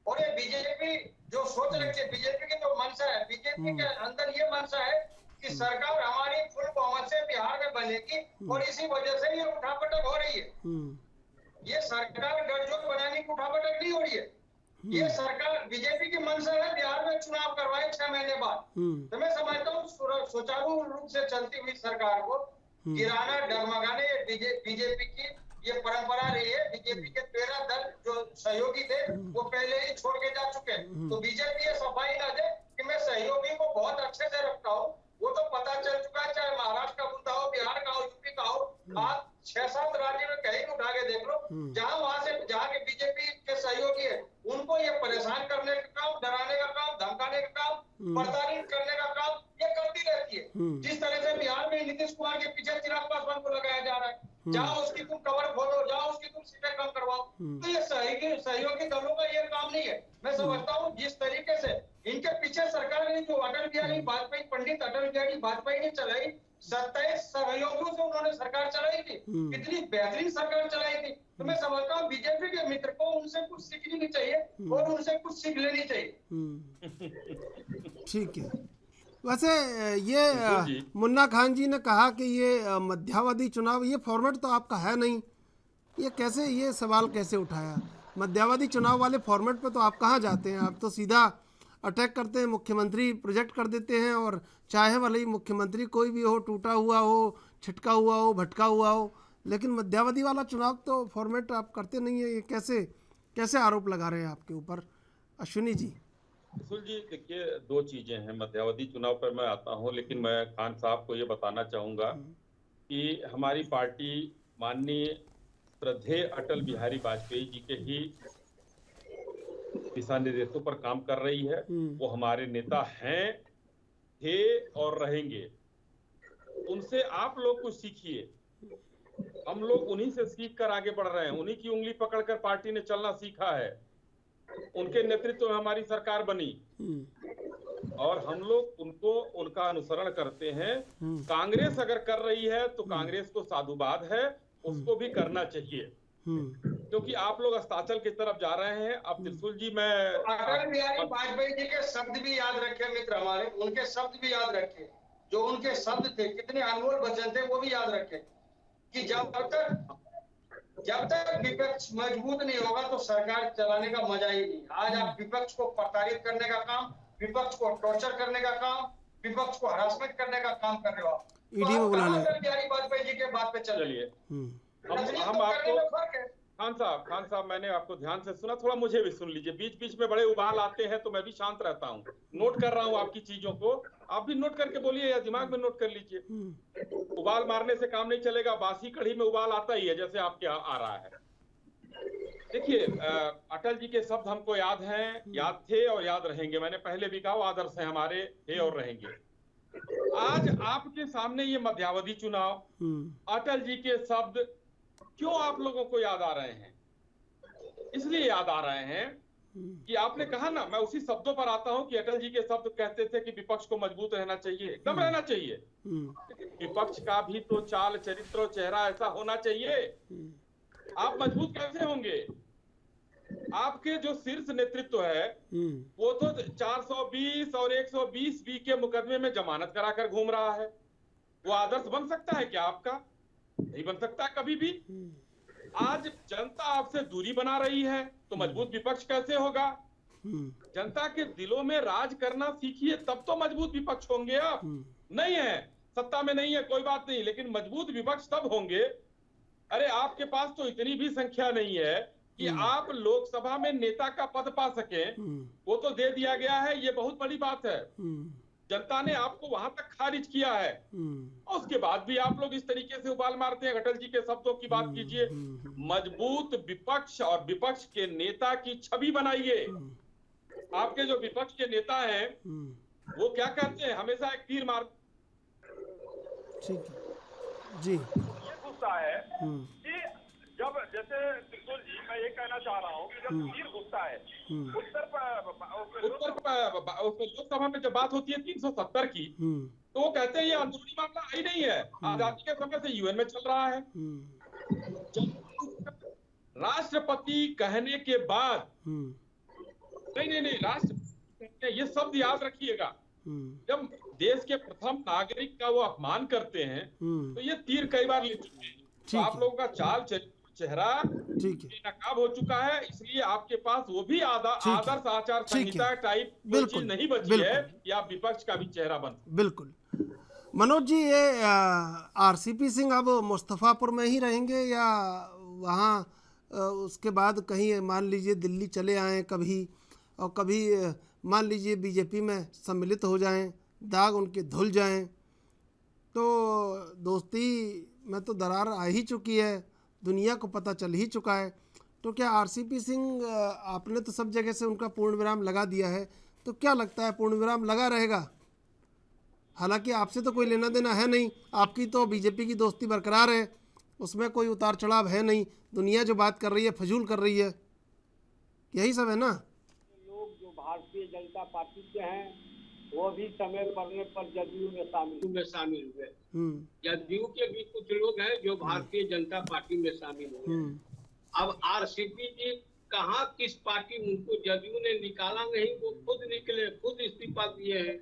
और ये बीजेपी जो सोच रखी है, बीजेपी की जो मंशा है, बीजेपी के अंदर ये मंशा है कि सरकार हमारी फुल बहुमत से बिहार में बनेगी, और इसी वजह से ये उठापटक हो रही है। ये सरकार गठजोड़ बनाने की उठापटक नहीं हो रही है, ये सरकार बीजेपी की मंशा है बिहार में चुनाव करवाए 6 महीने बाद। तो मैं समझता हूँ सुचारू रूप से चलती हुई सरकार को गिराना, डगमगाने, बीजेपी की ये परंपरा रही है। बीजेपी के 13 दल जो सहयोगी थे वो पहले ही छोड़ के जा चुके हैं, तो बीजेपी ये सफाई ना दे कि मैं सहयोगी को बहुत अच्छे से रखता हूँ। वो तो पता चल चुका है, चाहे महाराष्ट्र का मुद्दा हो, बिहार का हो, यूपी का हो, आप 6-7 राज्य में कहीं उठा के देख लो, जहाँ के बीजेपी के सहयोगी है उनको ये परेशान करने का काम, डराने का काम, धमकाने का काम, प्रताड़ित करने का काम ये करती रहती है। जिस तरह से बिहार में नीतीश कुमार के पीछे चिराग पासवान को लगाया जा रहा है, जहाँ उसकी तुम कवर खोलो, जहाँ उसकी तुम सीटें कम करवाओ, तो ये सहयोगी दलों का ये काम नहीं है। मैं समझता हूँ जिस तरीके से इनके पीछे सरकार ने जो अटल बिहारी वाजपेयी, पंडित अटल बिहारी वाजपेयी ने चलाई, 27 सहयोगियों से उन्होंने सरकार चलाई थी, कितनी बेहतरीन सरकार चलाई थी। तो मैं समझता हूँ बीजेपी के मित्र को उनसे कुछ सीखनी चाहिए और उनसे कुछ सीख लेनी चाहिए। ठीक है। वैसे ये मुन्ना खान जी ने कहा कि ये मध्यावधि चुनाव, ये फॉर्मेट तो आपका है नहीं, ये कैसे, ये सवाल कैसे उठाया? मध्यावधि चुनाव वाले फॉर्मेट पे तो आप कहाँ जाते हैं? आप तो सीधा अटैक करते हैं, मुख्यमंत्री प्रोजेक्ट कर देते हैं, और चाहे वाले मुख्यमंत्री कोई भी हो, टूटा हुआ हो, छिटका हुआ हो, भटका हुआ हो, लेकिन मध्यावधि वाला चुनाव तो फॉर्मेट आप करते नहीं है। ये कैसे कैसे आरोप लगा रहे हैं आपके ऊपर अश्विनी जी? त्रिशूल जी, देखिए, दो चीजें हैं। मध्यावधि चुनाव पर मैं आता हूं, लेकिन मैं खान साहब को ये बताना चाहूंगा कि हमारी पार्टी माननीय श्रद्धेय अटल बिहारी वाजपेयी जी के ही दिशा निर्देशों पर काम कर रही है। वो हमारे नेता हैं, थे और रहेंगे। उनसे आप लोग कुछ सीखिए। हम लोग उन्हीं से सीख कर आगे बढ़ रहे हैं। उन्हीं की उंगली पकड़कर पार्टी ने चलना सीखा है। उनके नेतृत्व में हमारी सरकार बनी और हम लोग उनको, उनका अनुसरण करते हैं। कांग्रेस अगर कर रही है तो कांग्रेस को साधुवाद है, उसको भी करना चाहिए, क्योंकि आप लोग अस्ताचल की तरफ जा रहे हैं। अब त्रिशूल जी, मैं अटल बिहारी वाजपेयी जी के शब्द भी याद रखे मित्र हमारे, उनके शब्द भी याद रखे, जो उनके शब्द थे, कितने अनमोल वचन थे, वो भी याद रखे कि जब तक विपक्ष मजबूत नहीं होगा तो सरकार चलाने का मजा ही नहीं। आज आप विपक्ष को प्रताड़ित करने का काम, विपक्ष को टॉर्चर करने का काम, विपक्ष को हरासमेंट करने का काम कर रहे हो। ईडी में बुलाने, अटल बिहारी वाजपेयी जी के बात पे चलिए। हम आपको, खान साहब, मैंने आपको ध्यान से सुना, थोड़ा मुझे भी सुन लीजिए। बीच बीच में बड़े उबाल आते हैं तो मैं भी शांत रहता हूँ, नोट कर रहा हूँ आपकी चीजों को। आप भी नोट करके बोलिए या दिमाग में नोट कर लीजिए। उबाल मारने से काम नहीं चलेगा। बासी कढ़ी में उबाल आता ही है, जैसे आपके आ रहा है। देखिए, अटल जी के शब्द हमको याद हैं, याद थे और याद रहेंगे। मैंने पहले भी कहा, आदर्श है हमारे, थे और रहेंगे। आज आपके सामने ये मध्यावधि चुनाव, अटल जी के शब्द क्यों आप लोगों को याद आ रहे हैं? इसलिए याद आ रहे हैं कि आपने कहा ना, मैं उसी शब्दों पर आता हूं कि अटल जी के शब्द कहते थे कि विपक्ष को मजबूत रहना चाहिए, एकदम रहना चाहिए। विपक्ष का भी तो चाल, चरित्र और चेहरा ऐसा होना चाहिए। आप मजबूत कैसे होंगे? आपके जो शीर्ष नेतृत्व है वो तो 420 और 120 बी के मुकदमे में जमानत कराकर घूम रहा है। वो आदर्श बन सकता है क्या आपका? नहीं बन सकता कभी भी। आज जनता आपसे दूरी बना रही है तो मजबूत विपक्ष कैसे होगा? जनता के दिलों में राज करना सीखिए, तब तो मजबूत विपक्ष होंगे आप। नहीं है, सत्ता में नहीं है, कोई बात नहीं, लेकिन मजबूत विपक्ष तब होंगे। अरे आपके पास तो इतनी भी संख्या नहीं है कि आप लोकसभा में नेता का पद पा सके, वो तो दे दिया गया है, ये बहुत बड़ी बात है। जनता ने आपको वहां तक खारिज किया है और उसके बाद भी आप लोग इस तरीके से उबाल मारते हैं। अटल जी के शब्दों की बात कीजिए, मजबूत विपक्ष और विपक्ष के नेता की छवि बनाइए। आपके जो विपक्ष के नेता हैं वो क्या कहते हैं? हमेशा एक तीर मार, ठीक है जी। ये गुस्सा है कि जब, जैसे त्रिशूल जी, मैं ये कहना चाह रहा हूँ कि जब तीर घुसता है लोकसभा में जब बात होती है 370 की, तो वो कहते हैं ये अंदरूनी मामला ही नहीं है, आजादी के समय से यूएन में चल रहा है। राष्ट्रपति कहने के बाद, नहीं, राष्ट्रपति, ये शब्द याद रखिएगा, जब देश के प्रथम नागरिक का वो अपमान करते हैं तो ये तीर कई बार ले चुके हैं। तो आप लोगों का चाल चेहरा नकाब हो चुका है, इसलिए आपके पास वो भी आदर्श आचार संहिता टाइप कोई चीज नहीं बची है कि आप विपक्ष का भी चेहरा बन। बिल्कुल। मनोज जी, ये आरसीपी सिंह अब मुस्तफापुर में ही रहेंगे या वहाँ उसके बाद कहीं मान लीजिए दिल्ली चले आएँ कभी, और कभी मान लीजिए बीजेपी में सम्मिलित हो जाएं, दाग उनके धुल जाएं, तो दोस्ती में तो दरार आ ही चुकी है, दुनिया को पता चल ही चुका है। तो क्या आरसीपी सिंह, आपने तो सब जगह से उनका पूर्ण विराम लगा दिया है, तो क्या लगता है पूर्ण विराम लगा रहेगा? हालांकि आपसे तो कोई लेना देना है नहीं, आपकी तो बीजेपी की दोस्ती बरकरार है, उसमें कोई उतार चढ़ाव है नहीं। दुनिया जो बात कर रही है फजूल कर रही है, यही सब है ना। लोग जो भारतीय जनता पार्टी के हैं वो भी समय पड़ने पर जदयू में शामिल हुए। जदयू के भी कुछ लोग हैं जो भारतीय जनता पार्टी में शामिल हुए। अब आरसीपी जी कहाँ किस पार्टी उनको जदयू ने निकाला नहीं, वो खुद निकले, खुद इस्तीफा दिए हैं।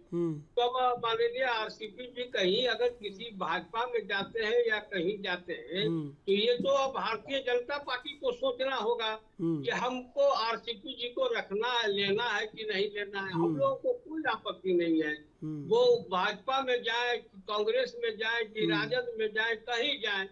तो अब माननीय आरसीपी जी कहीं अगर किसी भाजपा में जाते हैं या कहीं जाते हैं तो ये तो अब भारतीय जनता पार्टी को सोचना होगा कि हमको आरसीपी जी को रखना है, लेना है कि नहीं लेना है। हम लोगों को कोई आपत्ति नहीं है, वो भाजपा में जाए, कांग्रेस में जाए, कि राजद में जाए, कहीं जाए,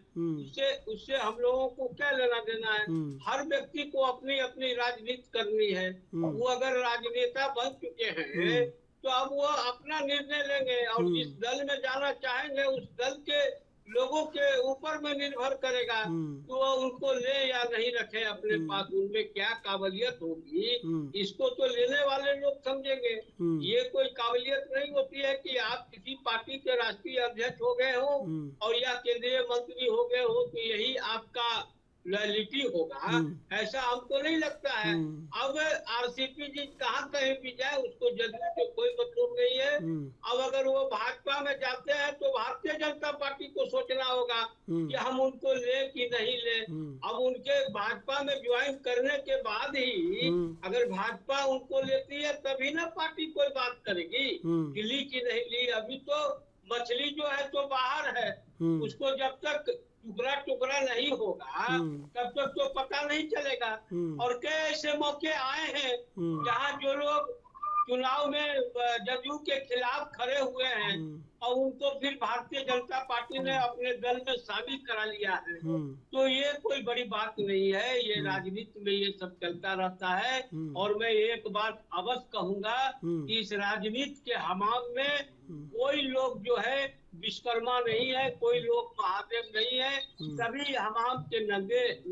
उससे हम लोगों को क्या लेना देना है। हर व्यक्ति को अपनी अपनी राजनीति करनी है। वो अगर राजनेता बन चुके हैं तो अब वो अपना निर्णय लेंगे और जिस दल में जाना चाहेंगे उस दल के लोगों के ऊपर में निर्भर करेगा तो वो उनको ले या नहीं रखे अपने पास, उनमें क्या काबिलियत होगी इसको तो लेने वाले लोग समझेंगे। ये कोई काबिलियत नहीं होती है कि आप किसी पार्टी के राष्ट्रीय अध्यक्ष हो गए हो और या केंद्रीय मंत्री हो गए हो तो यही आपका लॉयल्टी होगा, ऐसा हमको नहीं लगता है। अब आरसीपी जी कहाँ कहीं भी जाए उसको जदयू से कोई मतलब नहीं है। अब अगर वो भाजपा में जाते हैं तो भारतीय जनता पार्टी को सोचना होगा कि हम उनको ले कि नहीं ले। अब उनके भाजपा में ज्वाइन करने के बाद ही अगर भाजपा उनको लेती है तभी ना पार्टी कोई बात करेगी कि ली कि नहीं ली। अभी तो मछली जो है तो बाहर है, उसको जब तक टुकड़ा टुकड़ा नहीं होगा तब तक तो पता नहीं चलेगा। और कई ऐसे मौके आए हैं जहां जो लोग चुनाव में जदयू के खिलाफ खड़े हुए हैं और उनको फिर भारतीय जनता पार्टी ने अपने दल में शामिल करा लिया है। तो ये कोई बड़ी बात नहीं है, ये राजनीति में ये सब चलता रहता है। और मैं एक बात अवश्य कहूंगा कि इस राजनीति के हमाम में कोई लोग जो है विश्वकर्मा नहीं है, कोई लोग महादेव नहीं है, सभी हमाम के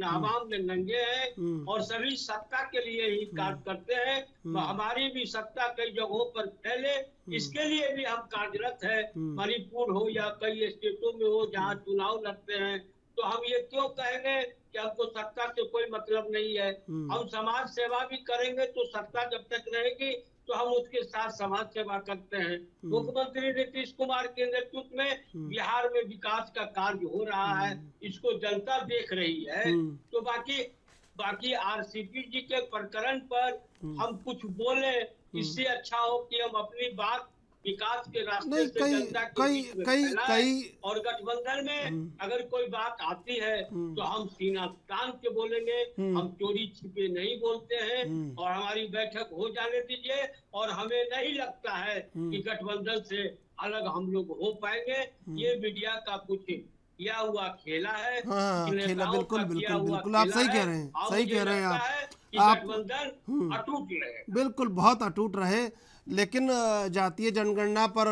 हमाम में नंगे हैं और सभी सत्ता के लिए ही कार्य करते हैं। तो हमारी भी सत्ता कई जगहों पर फैले इसके लिए भी हम कार्यरत है। मणिपुर हो या कई स्टेटों में हो जहाँ चुनाव लड़ते हैं तो हम ये क्यों कहेंगे कि हमको सत्ता से कोई मतलब नहीं है। हम समाज सेवा भी करेंगे तो सत्ता जब तक रहेगी तो हम उसके साथ समाज सेवा करते हैं। मुख्यमंत्री नीतीश कुमार के नेतृत्व में बिहार में विकास का कार्य हो रहा है, इसको जनता देख रही है। तो बाकी आरसीपी जी के प्रकरण पर हम कुछ बोले इससे अच्छा हो कि हम अपनी बात विकास के रास्ते से जनता के बीच में फैलाएं। और गठबंधन में अगर कोई बात आती है तो हम सीना तान के बोलेंगे, हम चोरी छिपे नहीं बोलते हैं। और हमारी बैठक हो जाने दीजिए और हमें नहीं लगता है कि गठबंधन से अलग हम लोग हो पाएंगे। ये मीडिया का कुछ किया हुआ खेला है। खेला, बिल्कुल बिल्कुल बिल्कुल आप सही कह रहे हैं, सही कह रहे हैं आप गठबंधन अटूट रहे, बिल्कुल बहुत अटूट रहे। लेकिन जातीय जनगणना पर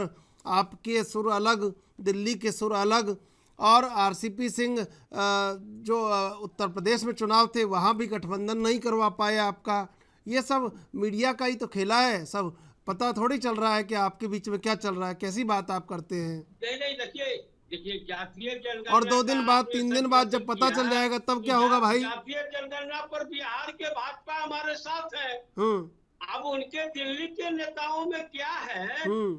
आपके सुर अलग, दिल्ली के सुर अलग, और आरसीपी सिंह जो उत्तर प्रदेश में चुनाव थे वहाँ भी गठबंधन नहीं करवा पाए आपका। ये सब मीडिया का ही तो खेला है, सब पता थोड़ी चल रहा है कि आपके बीच में क्या चल रहा है, कैसी बात आप करते हैं। नहीं देखिए जातीय जनगणना और 2 दिन बाद 3 दिन बाद जब पता चल जाएगा तब क्या होगा भाई। जातीय जनगणना पर बिहार के भाजपा हमारे साथ है। अब उनके दिल्ली के नेताओं में क्या है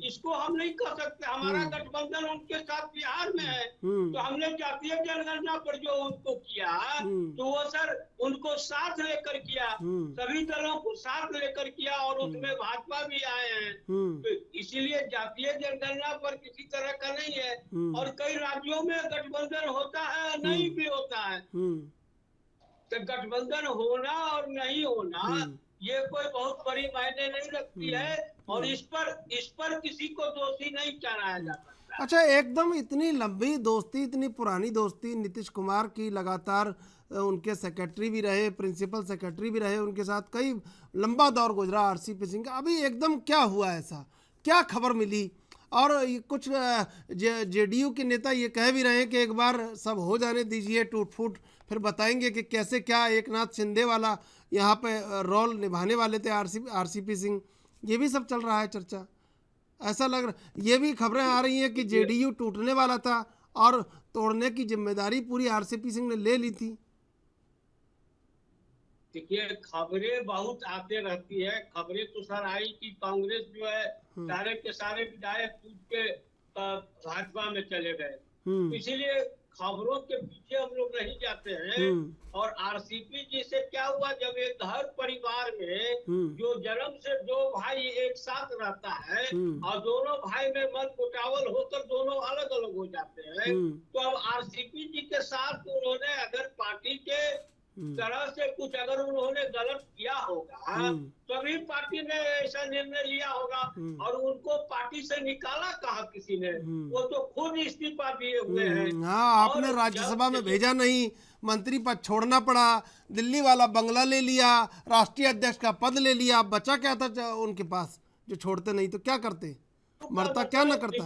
इसको हम नहीं कह सकते। हमारा गठबंधन उनके साथ बिहार में है तो हमने जातीय जनगणना पर जो उनको किया तो वो सर उनको साथ लेकर किया, सभी दलों को साथ लेकर किया और उसमें भाजपा भी आए हैं। तो इसीलिए जातीय जनगणना पर किसी तरह का नहीं है। और कई राज्यों में गठबंधन होता है नहीं भी होता है। तो गठबंधन होना और नहीं होना ये कोई बहुत बड़ी मायने नहीं रखती है और इस पर किसी को दोषी नहीं ठहराया जा सकता। अच्छा, एकदम इतनी लंबी दोस्ती, इतनी पुरानी दोस्ती नीतीश कुमार की, लगातार उनके सेक्रेटरी भी रहे, प्रिंसिपल सेक्रेटरी भी रहे, उनके साथ कई लंबा दौर गुजरा आरसीपी सिंह का। अभी एकदम क्या हुआ, ऐसा क्या खबर मिली? और कुछ जेडीयू के नेता ये कह भी रहे हैं कि एक बार सब हो जाने दीजिए टूट फूट, फिर बताएंगे कि कैसे क्या एकनाथ शिंदे वाला यहाँ पे रोल निभाने वाले थे आरसीपी सिंह। ये भी सब चल रहा है चर्चा, ऐसा लग रहा। ये भी खबरें आ रही हैं कि जेडीयू टूटने वाला था और तोड़ने की जिम्मेदारी पूरी आरसीपी सिंह ने ले ली थी। देखिए खबरें बहुत आते रहती है। खबरें तो सर आई कि कांग्रेस जो है सारे के सारे विधायक टूट के भाजपा में चले गए, इसीलिए खबरों के पीछे हम लोग नहीं जाते हैं। और आरसीपी जी से क्या हुआ, जब एक घर परिवार में जो जन्म से दो भाई एक साथ रहता है और दोनों भाई में मन मुटावल होकर दोनों अलग अलग हो जाते हैं, तो अब आरसीपी जी के साथ उन्होंने अगर पार्टी के तरह से कुछ अगर उन्होंने गलत किया होगा तभी पार्टी ने ऐसा निर्णय लिया होगा, और उनको पार्टी से निकाला कहा किसी ने, वो तो खुद इस्तीफा दिए हुए हैं। हाँ, आपने राज्यसभा में भेजा नहीं, मंत्री पद छोड़ना पड़ा, दिल्ली वाला बंगला ले लिया, राष्ट्रीय अध्यक्ष का पद ले लिया, बचा क्या था उनके पास जो छोड़ते नहीं? तो क्या करते, मरता क्या न करता?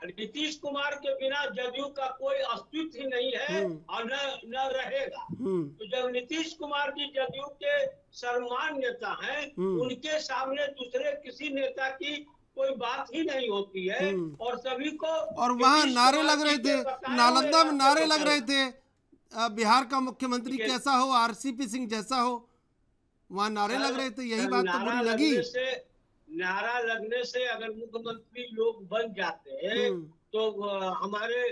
नीतीश कुमार के बिना जदयू का कोई अस्तित्व ही नहीं है और न रहेगा। तो जब नीतीश कुमार जी जदयू के सर्वमान्य नेता हैं, उनके सामने दूसरे किसी नेता की कोई बात ही नहीं होती है, और सभी को, और वहाँ नारे लग रहे थे, नालंदा में नारे लग रहे थे, बिहार का मुख्यमंत्री कैसा हो, आरसीपी सिंह जैसा हो, वहाँ नारे लग रहे थे। यही बात तो बुरी लगी। नारा लगने से अगर मुख्यमंत्री लोग बन जाते हैं तो हमारे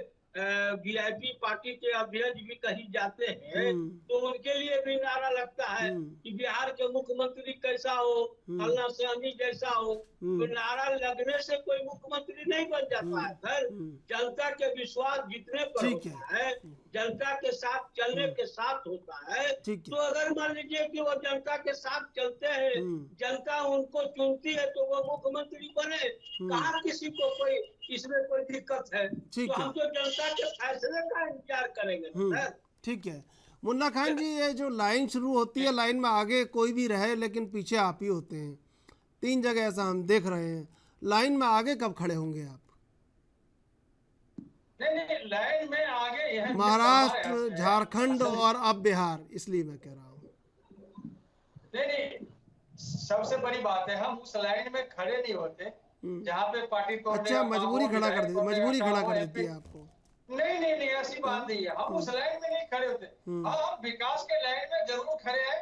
वीआईपी पार्टी के अध्यक्ष भी कहीं जाते हैं तो उनके लिए भी नारा लगता है कि बिहार के मुख्यमंत्री कैसा हो, फलना सहनी जैसा हो। तो नारा लगने से कोई मुख्यमंत्री नहीं बन जाता है। फिर जनता के विश्वास जितने पर होता है, जनता के साथ चलने के साथ होता है। तो अगर मान लीजिए कि वो जनता के साथ चलते हैं, जनता उनको चुनती है तो वो मुख्यमंत्री बने, कहाँ किसी को कोई इसमें कोई दिक्कत है? तो हम तो जनता के फैसले का इंतजार करेंगे। ठीक है मुन्ना खान जी, ये जो लाइन शुरू होती है, लाइन में आगे कोई भी रहे लेकिन पीछे आप ही होते हैं। 3 जगह ऐसा हम देख रहे हैं। लाइन में आगे कब खड़े होंगे आप? नहीं, लाइन में आगे महाराष्ट्र, झारखंड और अब बिहार, इसलिए मैं कह रहा हूँ। नहीं, सबसे बड़ी बात है हम उस लाइन में खड़े नहीं होते जहाँ पे पार्टी तोड़ने अच्छा, मजबूरी खड़ा कर देती, मजबूरी खड़ा कर देती है आपको। नहीं, ऐसी बात नहीं है। हम उस लाइन में नहीं खड़े होते। हम विकास के लाइन में जरूर खड़े हैं,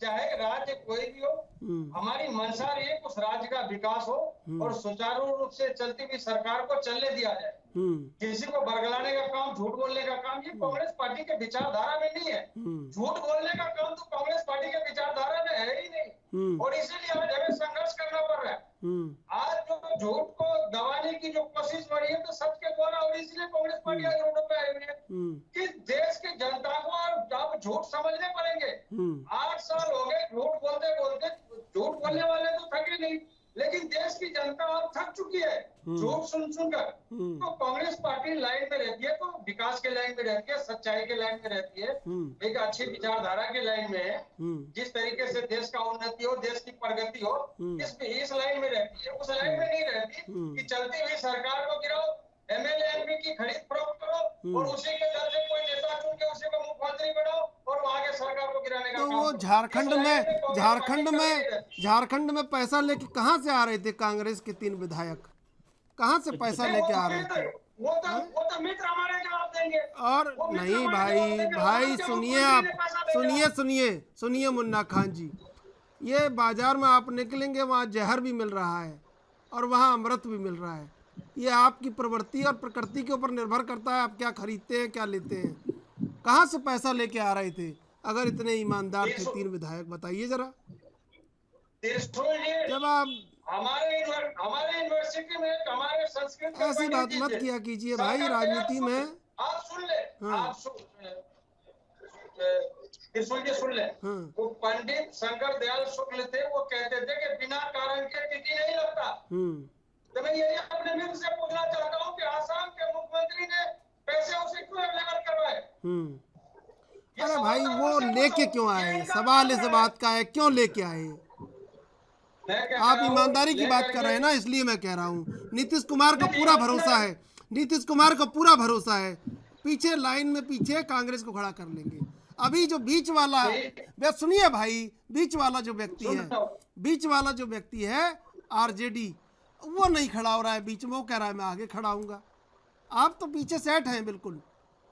चाहे राज्य कोई भी हो। हमारी मंशा रही है उस राज्य का विकास हो और सुचारू रूप से चलती हुई सरकार को चलने दिया जाए। किसी को बरगलाने का काम, झूठ बोलने का काम ये कांग्रेस पार्टी के विचारधारा में नहीं है। झूठ बोलने का काम तो कांग्रेस पार्टी के विचारधारा में है ही नहीं, और इसीलिए आज हमें संघर्ष करना पड़ रहा है। आज जो झूठ को दबाने की जो कोशिश हो रही है तो सच के द्वारा, और इसलिए कांग्रेस पार्टी आज रोडों पे आई हुई है कि देश की जनता को अब झूठ समझने पड़ेंगे। 8 साल हो गए झूठ बोलते बोलते, झूठ बोलने वाले तो थके नहीं, लेकिन देश की जनता अब थक चुकी है झूठ सुन सुनकर। तो कांग्रेस पार्टी लाइन में रहती है, तो विकास के लाइन में रहती है, सच्चाई के लाइन में रहती है, एक अच्छी विचारधारा के लाइन में है। जिस तरीके से देश का उन्नति हो, देश की प्रगति हो, इस लाइन में रहती है। उस लाइन में नहीं रहती कि चलती हुई सरकार को गिराओ, एमएलए एमपी की खरीद फरोख्त करो और उसी के दर से कोई नेता चुन के उसी को मुख्यमंत्री बनाओ और वहां के सरकार को गिराने का। तो वो झारखंड में पैसा लेके कहाँ से आ रहे थे कांग्रेस के 3 विधायक? कहाँ से पैसा लेके आ रहे थे? वो तो मित्र हमारे जवाब देंगे। और नहीं भाई सुनिए, आप सुनिए मुन्ना खान जी, ये बाजार में आप निकलेंगे वहाँ जहर भी मिल रहा है और वहाँ अमृत भी मिल रहा है। ये आपकी प्रवृत्ति और प्रकृति के ऊपर निर्भर करता है, आप क्या खरीदते हैं, क्या लेते हैं। कहाँ से पैसा लेके आ रहे थे अगर इतने ईमानदार थे 3 विधायक? बताइए जरा। जब आप हमारे यूनिवर्सिटी में हमारे संस्कृत ऐसी बात मत किया कीजिए भाई, राजनीति में। आप सुन ले, सुन ले। वो पंडित शंकर दयाल शुक्ल थे, वो कहते थे कि बिना कारण के टिकी नहीं लगता। तो मैं यही अपने मित्र से पूछना चाहता हूँ कि आसाम के मुख्यमंत्री ने पैसे उसे क्यों अवेलेबल करवाए? अरे भाई वो लेके क्यों आए? सवाल इस बात का है, क्यों लेके आए? आप ईमानदारी की बात कर रहे हैं ना, इसलिए मैं कह रहा हूँ। नीतीश कुमार को पूरा भरोसा है, नीतीश कुमार को पूरा भरोसा है, पीछे लाइन में पीछे कांग्रेस को खड़ा कर लेंगे। अभी जो बीच वाला, सुनिए भाई, बीच वाला जो व्यक्ति है आरजेडी, वो नहीं खड़ा हो रहा है बीच में। वो कह रहा है मैं आगे खड़ा हूँगा। आप तो पीछे सेट हैं बिल्कुल,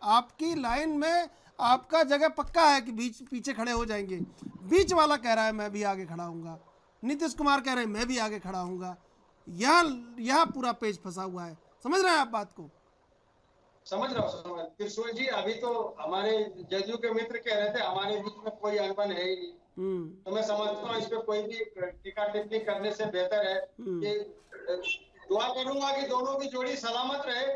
आपकी लाइन में आपका जगह पक्का है कि पीछे खड़े हो जाएंगे। बीच वाला कह रहा है मैं भी आगे खड़ा हूँगा, नीतीश कुमार कह रहे हैं मैं भी आगे खड़ा हूँगा। यहाँ पूरा पेज फंसा हुआ है। समझ रहे हैं आप बात को? समझ रहा हूँ त्रिशूल जी। अभी तो हमारे जदयू के मित्र कह रहे थे हमारे बीच में कोई अनबन है ही नहीं, तो मैं समझता हूँ इस पे कोई भी टीका टिप्पणी करने से बेहतर है कि दुआ करूंगा कि दोनों की जोड़ी सलामत रहे।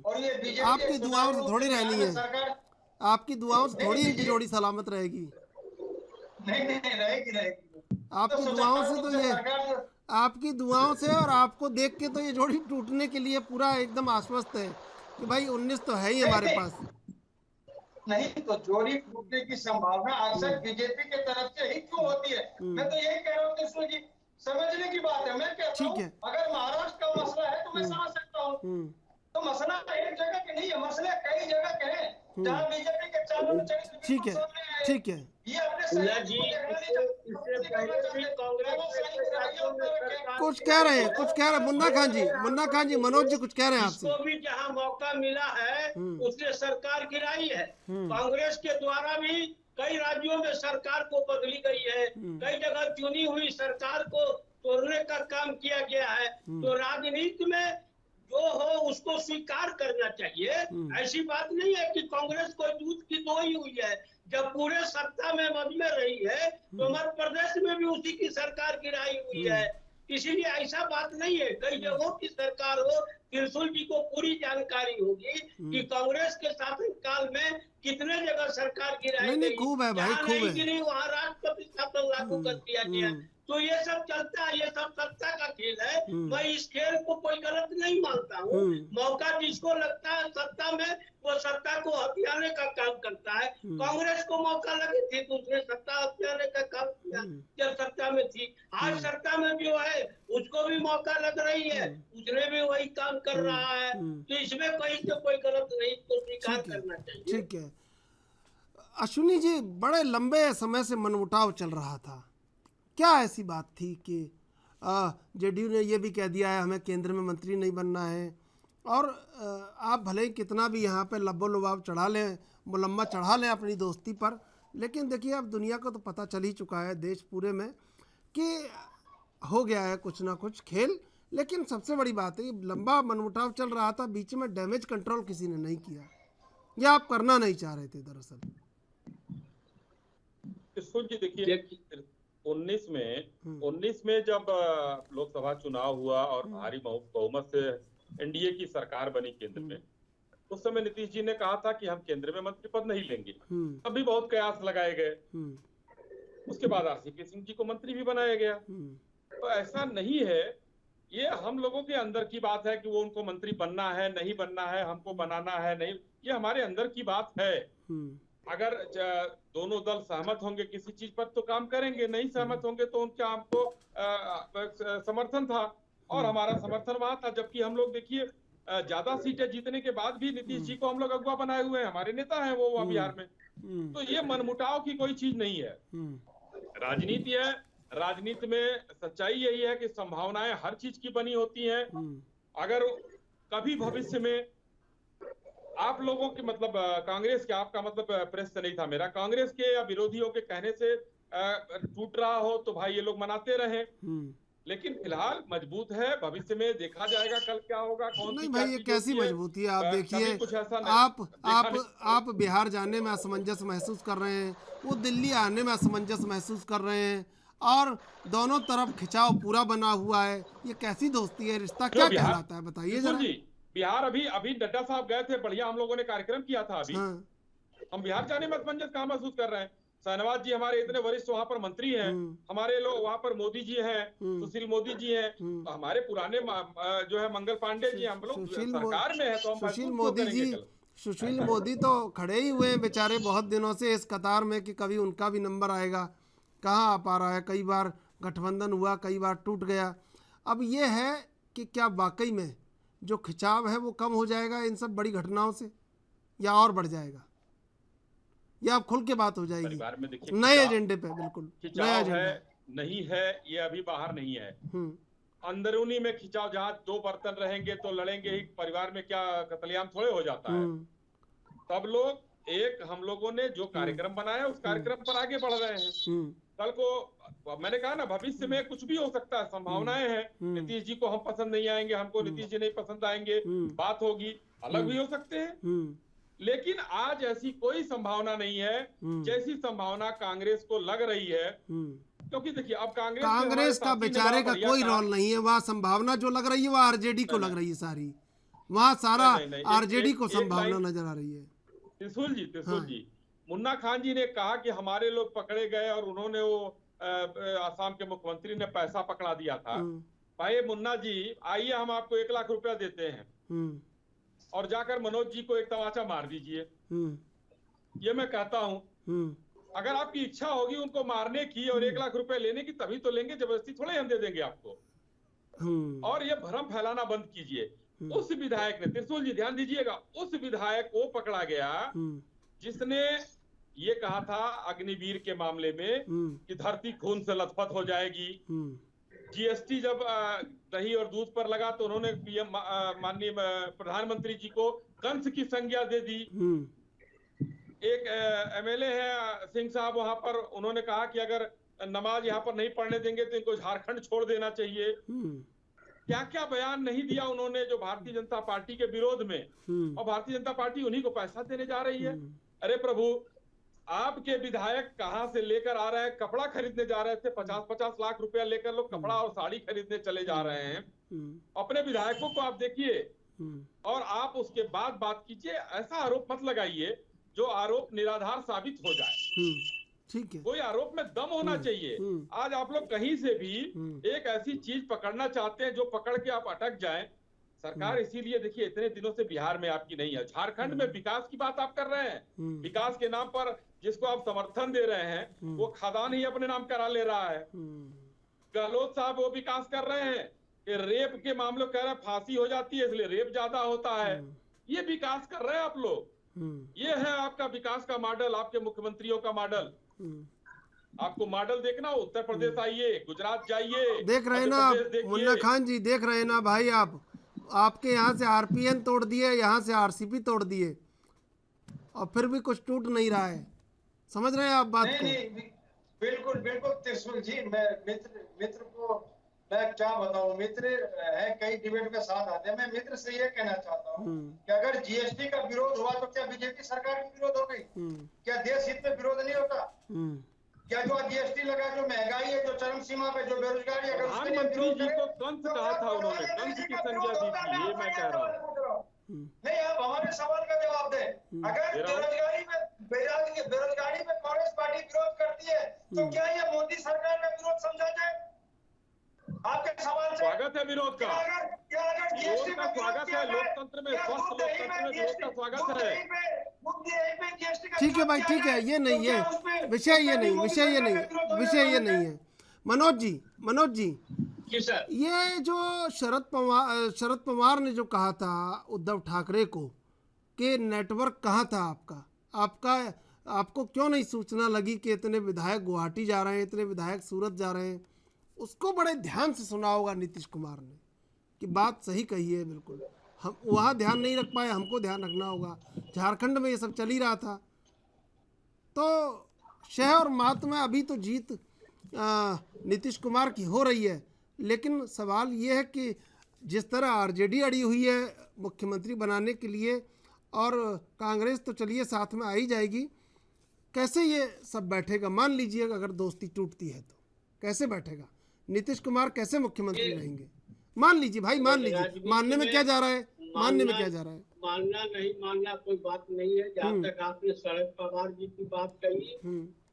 और ये बीजेपी आपकी दुआओं से थोड़ी रहनी है, सरकार, आपकी दुआओं से थोड़ी इनकी जोड़ी सलामत रहेगी। नहीं रहेगी आपकी तो दुआओं से तो ये, सरकार आपकी दुआओं से और आपको देख के तो ये जोड़ी टूटने के लिए पूरा एकदम आश्वस्त है कि भाई 19 तो है ही हमारे पास। नहीं तो जोड़ी टूटने की संभावना अक्सर बीजेपी के तरफ से ही क्यों होती है। मैं तो यही कह रहा हूँ कृष्ण जी, समझने की बात है। मैं कहता हूँ अगर महाराष्ट्र का मसला है तो मैं समझ सकता हूँ, तो मसला एक जगह के नहीं है, मसले कई जगह के हैं जहाँ बीजेपी के चारों चरित्र ठीक है, ठीक है। ये अपने कुछ कह रहे हैं, कुछ कह रहे हैं मुन्ना खान जी, मनोज जी कुछ कह रहे हैं आपसे। इसको भी जहां मौका मिला है उसने सरकार गिराई है। कांग्रेस के द्वारा भी कई राज्यों में सरकार को बदली गई है, कई जगह चुनी हुई सरकार को तोड़ने का काम किया गया है। तो राजनीति में जो हो उसको स्वीकार करना चाहिए। ऐसी बात नहीं है कि कांग्रेस कोई दूध की दोई हुई है। जब पूरे सत्ता में मद में रही है तो मध्य प्रदेश में भी उसी की सरकार गिराई हुई है। इसीलिए ऐसा बात नहीं है, कई जगहों की सरकार हो। त्रिशूल जी को पूरी जानकारी होगी कि कांग्रेस के शासन काल में कितने जगह सरकार गिराई गई। खूब है भाई, खूब है। गिरी वहाँ राष्ट्रपति शासन लागू कर दिया गया। तो ये सब चलता है, ये सब सत्ता का खेल है। मैं इस खेल को कोई गलत नहीं मानता हूँ। मौका जिसको लगता है सत्ता में वो सत्ता को हथियाने का काम करता है। कांग्रेस को मौका लगी थी तो उसने सत्ता हथियाने का काम किया जब सत्ता में थी। आज सत्ता में जो है उसको भी मौका लग रही है, उसने भी वही काम कर रहा है। तो इसमें कहीं से कोई गलत नहीं, तो स्वीकार करना चाहिए। ठीक है अश्विनी जी, बड़े लंबे समय से मनमुटाव चल रहा था, क्या ऐसी बात थी कि जेडीयू ने ये भी कह दिया है हमें केंद्र में मंत्री नहीं बनना है, और आप भले ही कितना भी यहाँ पे लब्बो लुबाब चढ़ा लें, मुलम्मा चढ़ा लें अपनी दोस्ती पर, लेकिन देखिए अब दुनिया को तो पता चल ही चुका है, देश पूरे में, कि हो गया है कुछ ना कुछ खेल। लेकिन सबसे बड़ी बात है ये लंबा मनमुटाव चल रहा था, बीच में डैमेज कंट्रोल किसी ने नहीं किया, या आप करना नहीं चाह रहे थे दरअसल। जी देखिए 19 में जब लोकसभा चुनाव हुआ और भारी बहुमत से एनडीए की सरकार बनी केंद्र में, उस समय नीतीश जी ने कहा था कि हम केंद्र में मंत्री पद नहीं लेंगे। तब भी बहुत कयास लगाए गए। उसके बाद आरसीपी सिंह जी को मंत्री भी बनाया गया। तो ऐसा नहीं है, ये हम लोगों के अंदर की बात है कि वो उनको मंत्री बनना है नहीं बनना है, हमको बनाना है नहीं, ये हमारे अंदर की बात है। अगर दोनों दल सहमत होंगे किसी चीज पर तो काम करेंगे, नहीं सहमत होंगे तो उनका हमको समर्थन था और हमारा समर्थन वहां था। जबकि हम लोग देखिए ज्यादा सीटें जीतने के बाद भी नीतीश जी को हम लोग अगुवा बनाए हुए हैं, हमारे नेता हैं वो बिहार में। तो ये मनमुटाव की कोई चीज नहीं है, राजनीति है। राजनीति में सच्चाई यही है कि संभावनाएं हर चीज की बनी होती हैं। अगर कभी भविष्य में आप लोगों के मतलब कांग्रेस के, आपका मतलब प्रेस से नहीं था मेरा, कांग्रेस के या विरोधियों के कहने से टूट रहा हो तो भाई ये लोग मनाते रहे, लेकिन फिलहाल मजबूत है। भविष्य में देखा जाएगा कल क्या होगा, कौन नहीं भाई ये कैसी मजबूती है। आप देखिए आप बिहार जाने में असमंजस महसूस कर रहे हैं, वो दिल्ली आने में असमंजस महसूस कर रहे हैं, और दोनों तरफ खिंचाव पूरा बना हुआ है। ये कैसी दोस्ती है, रिश्ता क्या कहलाता है बताइए जरा। बिहार अभी नड्डा साहब गए थे, बढ़िया हम लोगों ने कार्यक्रम किया था। अभी हम बिहार जाने में असमंजस कहाँ महसूस कर रहे हैं। शाहनवाज जी हमारे इतने वरिष्ठ वहाँ पर मंत्री हैं, हमारे लोग वहाँ पर मोदी जी हैं, सुशील मोदी जी हैं, तो हमारे पुराने जो है मंगल पांडे जी, हम लोग सरकार में है तो हम सुशील मोदी तो खड़े ही हुए हैं बेचारे बहुत दिनों से इस कतार में कि कभी उनका भी नंबर आएगा, कहाँ आ पा रहा है। कई बार गठबंधन हुआ, कई बार टूट गया। अब ये है कि क्या वाकई में जो खिंचाव है वो कम हो जाएगा इन सब बड़ी घटनाओं से, या और बढ़ जाएगा, या अब खुल के बात हो जाएगी नए एजेंडे पे? बिल्कुल नया एजेंडा नहीं है, ये अभी बाहर नहीं है। अंदरूनी में खिंचाव, जहाँ दो बर्तन रहेंगे तो लड़ेंगे ही, परिवार में क्या कतलेआम थोड़े हो जाता है। सब लोग एक हम लोगों ने जो कार्यक्रम बनाया उस कार्यक्रम पर आगे बढ़ रहे हैं। कल को मैंने कहा ना, भविष्य में कुछ भी हो सकता है, संभावनाएं हैं। नीतीश जी को हम पसंद नहीं आएंगे, हमको नीतीश जी नहीं पसंद आएंगे, बात होगी, अलग भी हो सकते हैं। लेकिन आज ऐसी कोई संभावना नहीं है जैसी संभावना कांग्रेस को लग रही है। क्योंकि देखिए, अब कांग्रेस का बेचारे का कोई रोल नहीं है वहाँ। संभावना जो लग रही है वह आरजेडी को लग रही है सारी, वहाँ सारा आरजेडी को संभावना नजर आ रही है। त्रिशूल जी, मुन्ना खान जी ने कहा कि हमारे लोग पकड़े गए और उन्होंने वो असम के मुख्यमंत्री ने पैसा पकड़ा दिया था। भाई मुन्ना जी, आइए हम आपको 1 लाख रुपया देते हैं और जाकर मनोज जी को एक तमाचा मार दीजिए। ये मैं कहता हूँ, अगर आपकी इच्छा होगी उनको मारने की और 1 लाख रुपए लेने की, तभी तो लेंगे, जबरदस्ती थोड़े हम दे देंगे आपको। और ये भ्रम फैलाना बंद कीजिए। उस विधायक ने, त्रिशूल जी ध्यान दीजिएगा, उस विधायक को पकड़ा गया जिसने ये कहा था अग्निवीर के मामले में कि धरती खून से लथपथ हो जाएगी। जीएसटी जब दही और दूध पर लगा तो उन्होंने माननीय प्रधानमंत्री जी को कंस की संज्ञा दे दी। एक एमएलए है सिंह साहब, वहां पर उन्होंने कहा कि अगर नमाज यहाँ पर नहीं पढ़ने देंगे तो इनको झारखंड छोड़ देना चाहिए। क्या क्या बयान नहीं दिया उन्होंने, जो भारतीय जनता पार्टी के विरोध में, और भारतीय जनता पार्टी उन्हीं को पैसा देने जा रही है। अरे प्रभु, आपके विधायक कहां से लेकर आ रहे हैं, कपड़ा खरीदने जा रहे थे, 50-50 लाख रुपया लेकर लोग कपड़ा और साड़ी खरीदने चले जा रहे हैं। अपने विधायकों को आप देखिए और आप उसके बाद बात कीजिए। ऐसा आरोप मत लगाइए जो आरोप निराधार साबित हो जाए। ठीक है, कोई आरोप में दम होना चाहिए। आज आप लोग कहीं से भी एक ऐसी चीज पकड़ना चाहते हैं जो पकड़ के आप अटक जाएं। सरकार इसीलिए देखिए इतने दिनों से बिहार में आपकी नहीं है। झारखंड में विकास की बात आप कर रहे हैं, विकास के नाम पर जिसको आप समर्थन दे रहे हैं वो खदान ही अपने नाम करा ले रहा है। गहलोत साहब वो विकास कर रहे हैं कि रेप के मामले कह रहे हैं फांसी हो जाती है इसलिए रेप ज्यादा होता है। ये विकास कर रहे हैं आप लोग। ये है आपका विकास का मॉडल, आपके मुख्यमंत्रियों का मॉडल। आपको मॉडल देखना, उत्तर प्रदेश आइए, गुजरात जाइए, देख रहे हैं ना आप मुन्ना खान जी, देख रहे हैं ना भाई, आपके यहाँ से आरपीएन तोड़ दिए, यहाँ से आरसीपी तोड़ दिए और फिर भी कुछ टूट नहीं रहा है। समझ रहे हैं आप बात को? नहीं, बिल्कुल बिल्कुल त्रिशूल जी, मैं मित्र को मैं क्या बताऊं, मित्र है कई डिबेट में साथ आते हैं। मैं मित्र से ये कहना चाहता हूँ कि अगर जीएसटी का विरोध हुआ तो क्या बीजेपी सरकार की विरोध हो गई? क्या देश हित में विरोध नहीं होता? क्या जो जीएसटी लगा, जो महंगाई है, जो चरम सीमा पे, जो बेरोजगारी, अगर प्रधानमंत्री जी को कंस कहा था उन्होंने, कंस की संज्ञा दी थी, ये मैं कह रहा हूँ। नहीं, आप हमारे सवाल का जवाब दें। अगर बेरोजगारी में कांग्रेस पार्टी विरोध करती है तो क्या ये मोदी सरकार का विरोध समझा जाए? आपके सवाल से स्वागत है विरोध का, विरोध का स्वागत है। लोकतंत्र में, स्वस्थ लोकतंत्र में विरोध का स्वागत है। ठीक है भाई, ठीक है, ये नहीं है विषय, ये नहीं है। मनोज जी, ये जो शरद पवार ने जो कहा था उद्धव ठाकरे को कि नेटवर्क कहाँ था आपको क्यों नहीं सूचना लगी कि इतने विधायक गुवाहाटी जा रहे हैं, इतने विधायक सूरत जा रहे हैं? उसको बड़े ध्यान से सुना होगा नीतीश कुमार ने कि बात सही कही है। बिल्कुल, हम वहाँ ध्यान नहीं रख पाए, हमको ध्यान रखना होगा। झारखंड में ये सब चल ही रहा था। तो शह और मात में अभी तो जीत नीतीश कुमार की हो रही है, लेकिन सवाल ये है कि जिस तरह आरजेडी अड़ी हुई है मुख्यमंत्री बनाने के लिए और कांग्रेस तो चलिए साथ में आ ही जाएगी, कैसे ये सब बैठेगा? मान लीजिए अगर दोस्ती टूटती है तो कैसे बैठेगा? नीतीश कुमार कैसे मुख्यमंत्री रहेंगे? मान लीजिए भाई, मान लीजिए, मानने में क्या जा रहा है? मानना नहीं मानना कोई बात नहीं है। जहाँ तक आपने शरद पवार जी की बात कही,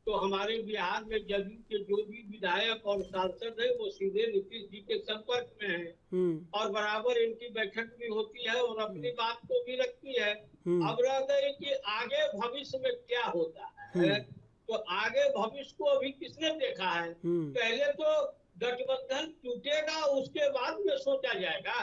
तो हमारे बिहार में जदयू के जो भी विधायक और सांसद है वो सीधे नीतीश जी के संपर्क में है और बराबर इनकी बैठक भी होती है और अपनी बात को भी रखती है। अब रह गए कि आगे भविष्य में क्या होता है, तो आगे भविष्य को अभी किसने देखा है? पहले तो गठबंधन टूटेगा, उसके बाद में सोचा जाएगा।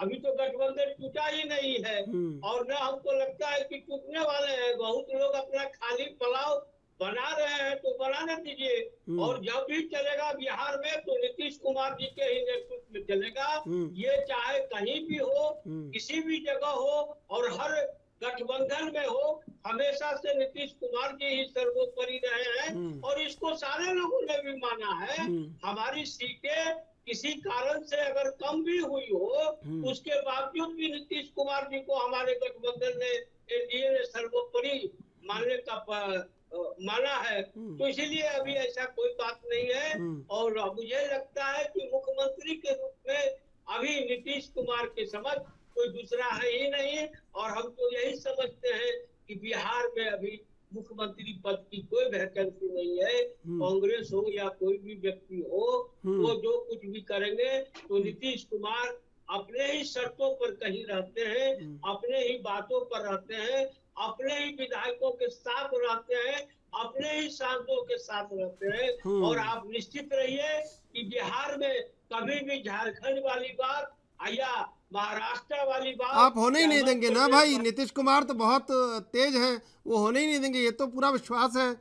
अभी तो गठबंधन टूटा ही नहीं है और न हमको लगता है कि टूटने वाले हैं। बहुत लोग अपना खाली पलाव बना रहे हैं, तो बनाने दीजिए। और जब भी चलेगा बिहार में तो नीतीश कुमार जी के ही नेतृत्व में चलेगा। ये चाहे कहीं भी हो, किसी भी जगह हो, और हर गठबंधन में हो, हमेशा से नीतीश कुमार जी ही सर्वोपरि रहे हैं और इसको सारे लोगों ने भी माना है। हमारी सीटें किसी कारण से अगर कम भी हुई हो, उसके बावजूद भी नीतीश कुमार जी को हमारे गठबंधन ने, एनडीए ने सर्वोपरि मानने का माना है। तो इसीलिए अभी ऐसा कोई बात नहीं है और मुझे लगता है कि मुख्यमंत्री के रूप में अभी नीतीश कुमार के समझ कोई दूसरा है ही नहीं और हम तो यही समझते हैं कि बिहार में अभी मुख्यमंत्री पद की कोई वैकेंसी नहीं है। कांग्रेस हो या कोई भी व्यक्ति हो, वो जो कुछ भी करेंगे तो नीतीश कुमार अपने ही शर्तों पर कहीं रहते हैं, अपने ही बातों पर रहते हैं, अपने ही विधायकों के साथ रहते हैं, अपने ही सांसदों के साथ रहते हैं। और आप निश्चित रहिए कि बिहार में कभी भी झारखंड वाली बात या महाराष्ट्र वाली बात आप होने ही नहीं देंगे ना भाई। नीतीश कुमार तो बहुत तेज हैं, वो होने ही नहीं देंगे, ये तो पूरा विश्वास है।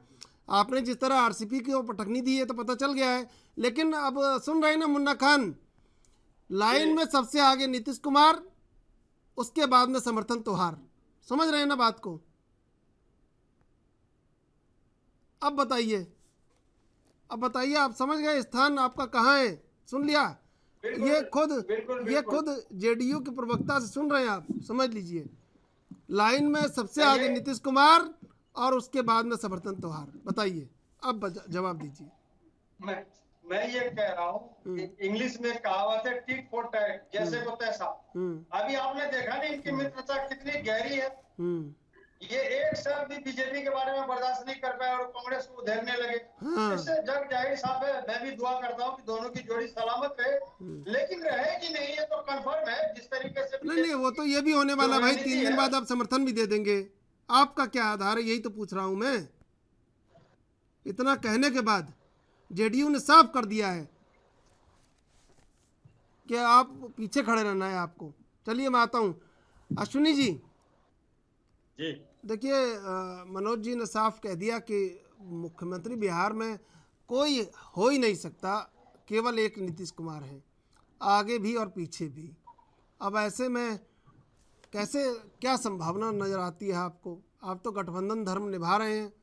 आपने जिस तरह आरसीपी की पटकनी दी है तो पता चल गया है। लेकिन अब सुन रहे हैं ना मुन्ना खान, लाइन में सबसे आगे नीतीश कुमार, उसके बाद में समर्थन त्योहार। समझ रहे हैं ना बात को? अब बताइए, आप समझ गए स्थान आपका कहाँ है? सुन लिया? ये खुद जेडीयू के प्रवक्ता से सुन रहे हैं आप, समझ लीजिए। लाइन में सबसे आगे नीतीश कुमार और उसके बाद में समर्थन त्योहार। बताइए, अब जवाब दीजिए। मैं ये कह रहा हूँ, इंग्लिश में कहावत है टिट फॉर टैट, जैसे को तैसा। अभी आपने देखा नहीं इनकी मित्रता कितनी गहरी है। ये एक शब्द भी बीजेपी के बारे में बर्दाश्त नहीं कर पाए और कांग्रेस को उधेड़ने लगे। इससे जग जाहिर साहब है। मैं भी दुआ करता हूँ कि दोनों की जोड़ी सलामत रहे, लेकिन रहे कि नहीं ये तो कंफर्म है। जिस तरीके से नहीं, वो तो ये भी होने वाला भाई, 3 दिन बाद आप समर्थन भी दे देंगे। आपका क्या आधार है, यही तो पूछ रहा हूं मैं। इतना कहने के बाद जेडीयू ने साफ कर दिया है कि आप पीछे खड़े रहना है आपको। चलिए मैं आता हूँ अश्विनी जी। देखिए, मनोज जी ने साफ कह दिया कि मुख्यमंत्री बिहार में कोई हो ही नहीं सकता, केवल एक नीतीश कुमार है, आगे भी और पीछे भी। अब ऐसे में कैसे, क्या संभावना नज़र आती है आपको? आप तो गठबंधन धर्म निभा रहे हैं।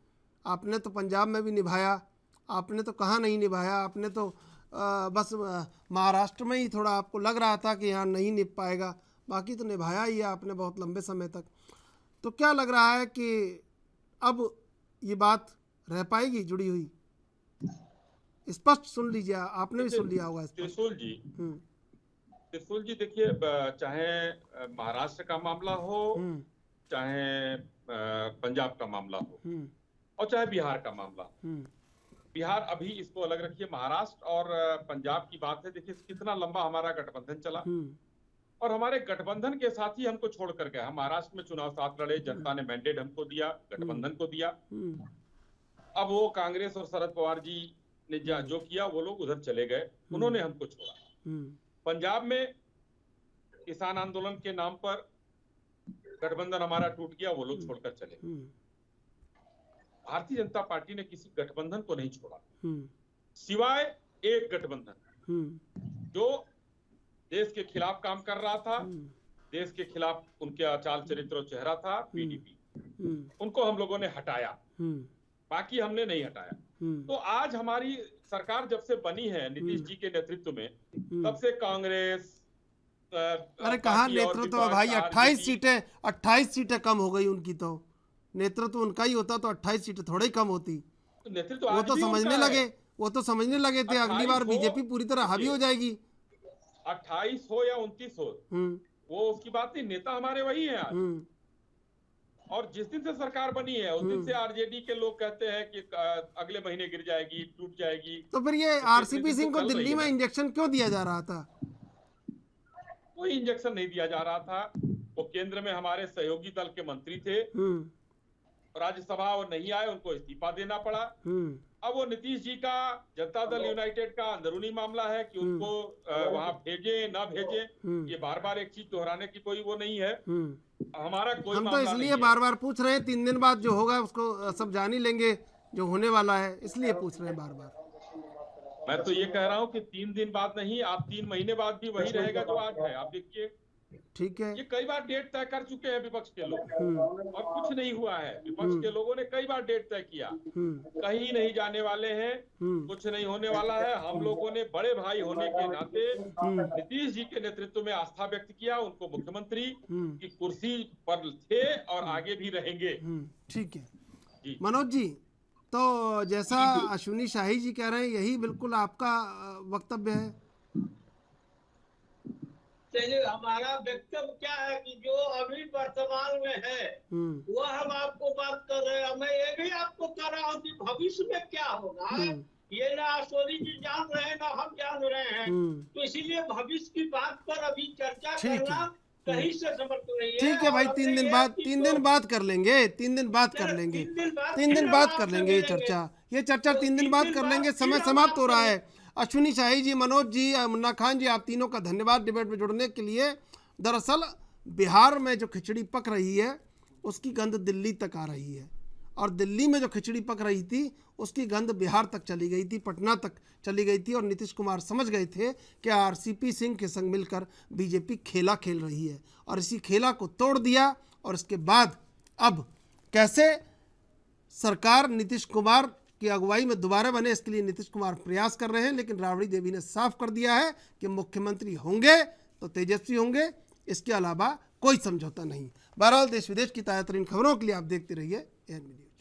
आपने तो पंजाब में भी निभाया, आपने तो कहाँ नहीं निभाया। आपने तो बस महाराष्ट्र में ही थोड़ा आपको लग रहा था कि यहाँ नहीं निभ पाएगा, बाकी तो निभाया ही है आपने बहुत लंबे समय तक। तो क्या लग रहा है कि अब ये बात रह पाएगी जुड़ी हुई? स्पष्ट सुन लीजिए, आपने भी सुन लिया होगा। त्रिशूल जी देखिए, चाहे महाराष्ट्र का मामला हो, चाहे पंजाब का मामला हो और चाहे बिहार का मामला हो। बिहार अभी इसको अलग रखिए, महाराष्ट्र और पंजाब की बात है। देखिए कितना लंबा हमारा गठबंधन चला और हमारे गठबंधन के साथ ही हमको छोड़ कर गए। हम महाराष्ट्र में चुनाव साथ लड़े, जनता ने मैंडेट हमको दिया, गठबंधन को दिया। अब वो कांग्रेस और शरद पवार जी ने जो किया, वो लोग उधर चले गए, उन्होंने हमको छोड़ा। पंजाब में किसान आंदोलन के नाम पर गठबंधन हमारा टूट गया, वो लोग छोड़कर चले। भारतीय जनता पार्टी ने किसी गठबंधन को नहीं छोड़ा, सिवाय एक गठबंधन जो देश के खिलाफ काम कर रहा था, देश के खिलाफ उनके आचार चरित्र और चेहरा था, पीडीपी। उनको हम लोगों ने हटाया, बाकी हमने नहीं हटाया। तो आज हमारी सरकार जब से बनी है नीतीश जी के नेतृत्व में, तब से कांग्रेस, अरे कहाँ नेतृत्व है भाई? 28 सीटें कम हो गई उनकी। तो नेतृत्व उनका ही होता तो 28 सीटें थोड़ा ही कम होती। नेतृत्व वो तो समझने लगे थे अगली बार बीजेपी पूरी तरह हावी हो जाएगी। 28 हो या 29 हो, वो उसकी बात नहीं। नेता हमारे वही हैं आज। और जिस दिन से सरकार बनी है उस दिन से आरजेडी के लोग कहते हैं कि अगले महीने गिर जाएगी, टूट जाएगी। तो फिर ये आरसीपी सिंह को दिल्ली में इंजेक्शन क्यों दिया जा रहा था? कोई इंजेक्शन नहीं दिया जा रहा था। वो केंद्र में हमारे सहयोगी दल के मंत्री थे, राज्यसभा वो नहीं आए, उनको इस्तीफा देना पड़ा। अब वो नीतीश जी का, जनता दल यूनाइटेड का अंदरूनी मामला है कि उनको वहां भेजे ना भेजे। ये बार बार एक चीज दोहराने की कोई वो नहीं है। हमारा कोई हम तो इसलिए बार बार पूछ रहे हैं, 3 दिन बाद जो होगा उसको सब जान ही लेंगे जो होने वाला है, इसलिए पूछ रहे हैं बार बार। मैं तो ये कह रहा हूँ कि 3 दिन बाद नहीं, आप 3 महीने बाद भी वही रहेगा जो आज है। आप देखिए ठीक है। ये कई बार डेट तय कर चुके हैं विपक्ष के लोग और कुछ नहीं हुआ है। विपक्ष के लोगों ने कई बार डेट तय किया, कहीं नहीं जाने वाले हैं, कुछ नहीं होने वाला है। हम लोगों ने बड़े भाई होने के नाते नीतीश जी के नेतृत्व में आस्था व्यक्त किया, उनको मुख्यमंत्री की कुर्सी पर थे और आगे भी रहेंगे। ठीक है मनोज जी, तो जैसा अश्विनी शाही जी कह रहे हैं यही बिल्कुल आपका वक्तव्य है। चलिए, हमारा वक्तव्य क्या है कि जो अभी वर्तमान में है वो हम आपको बात कर रहे हैं। मैं ये भी आपको कह रहा हूँ कि भविष्य में क्या होगा ये ना सोनी जी जान रहे हैं ना हम जान रहे हैं, तो इसीलिए भविष्य की बात पर अभी चर्चा करना कहीं से समर्थ नहीं है। ठीक है भाई, 3 दिन बाद कर लेंगे, 3 दिन बाद कर लेंगे, 3 दिन बाद कर लेंगे ये चर्चा 3 दिन बाद कर लेंगे। समय समाप्त हो रहा है। अश्विनी शाही जी, मनोज जी, मुन्ना खान जी, आप तीनों का धन्यवाद डिबेट में जुड़ने के लिए। दरअसल बिहार में जो खिचड़ी पक रही है उसकी गंध दिल्ली तक आ रही है, और दिल्ली में जो खिचड़ी पक रही थी उसकी गंध बिहार तक चली गई थी, पटना तक चली गई थी। और नीतीश कुमार समझ गए थे कि आरसीपी सिंह के संग मिलकर बीजेपी खेला खेल रही है, और इसी खेला को तोड़ दिया। और इसके बाद अब कैसे सरकार नीतीश कुमार की अगुवाई में दोबारा बने, इसके लिए नीतीश कुमार प्रयास कर रहे हैं। लेकिन राबड़ी देवी ने साफ कर दिया है कि मुख्यमंत्री होंगे तो तेजस्वी होंगे, इसके अलावा कोई समझौता नहीं। बहरहाल देश विदेश की ताज़ा तरीन खबरों के लिए आप देखते रहिए ANB न्यूज़।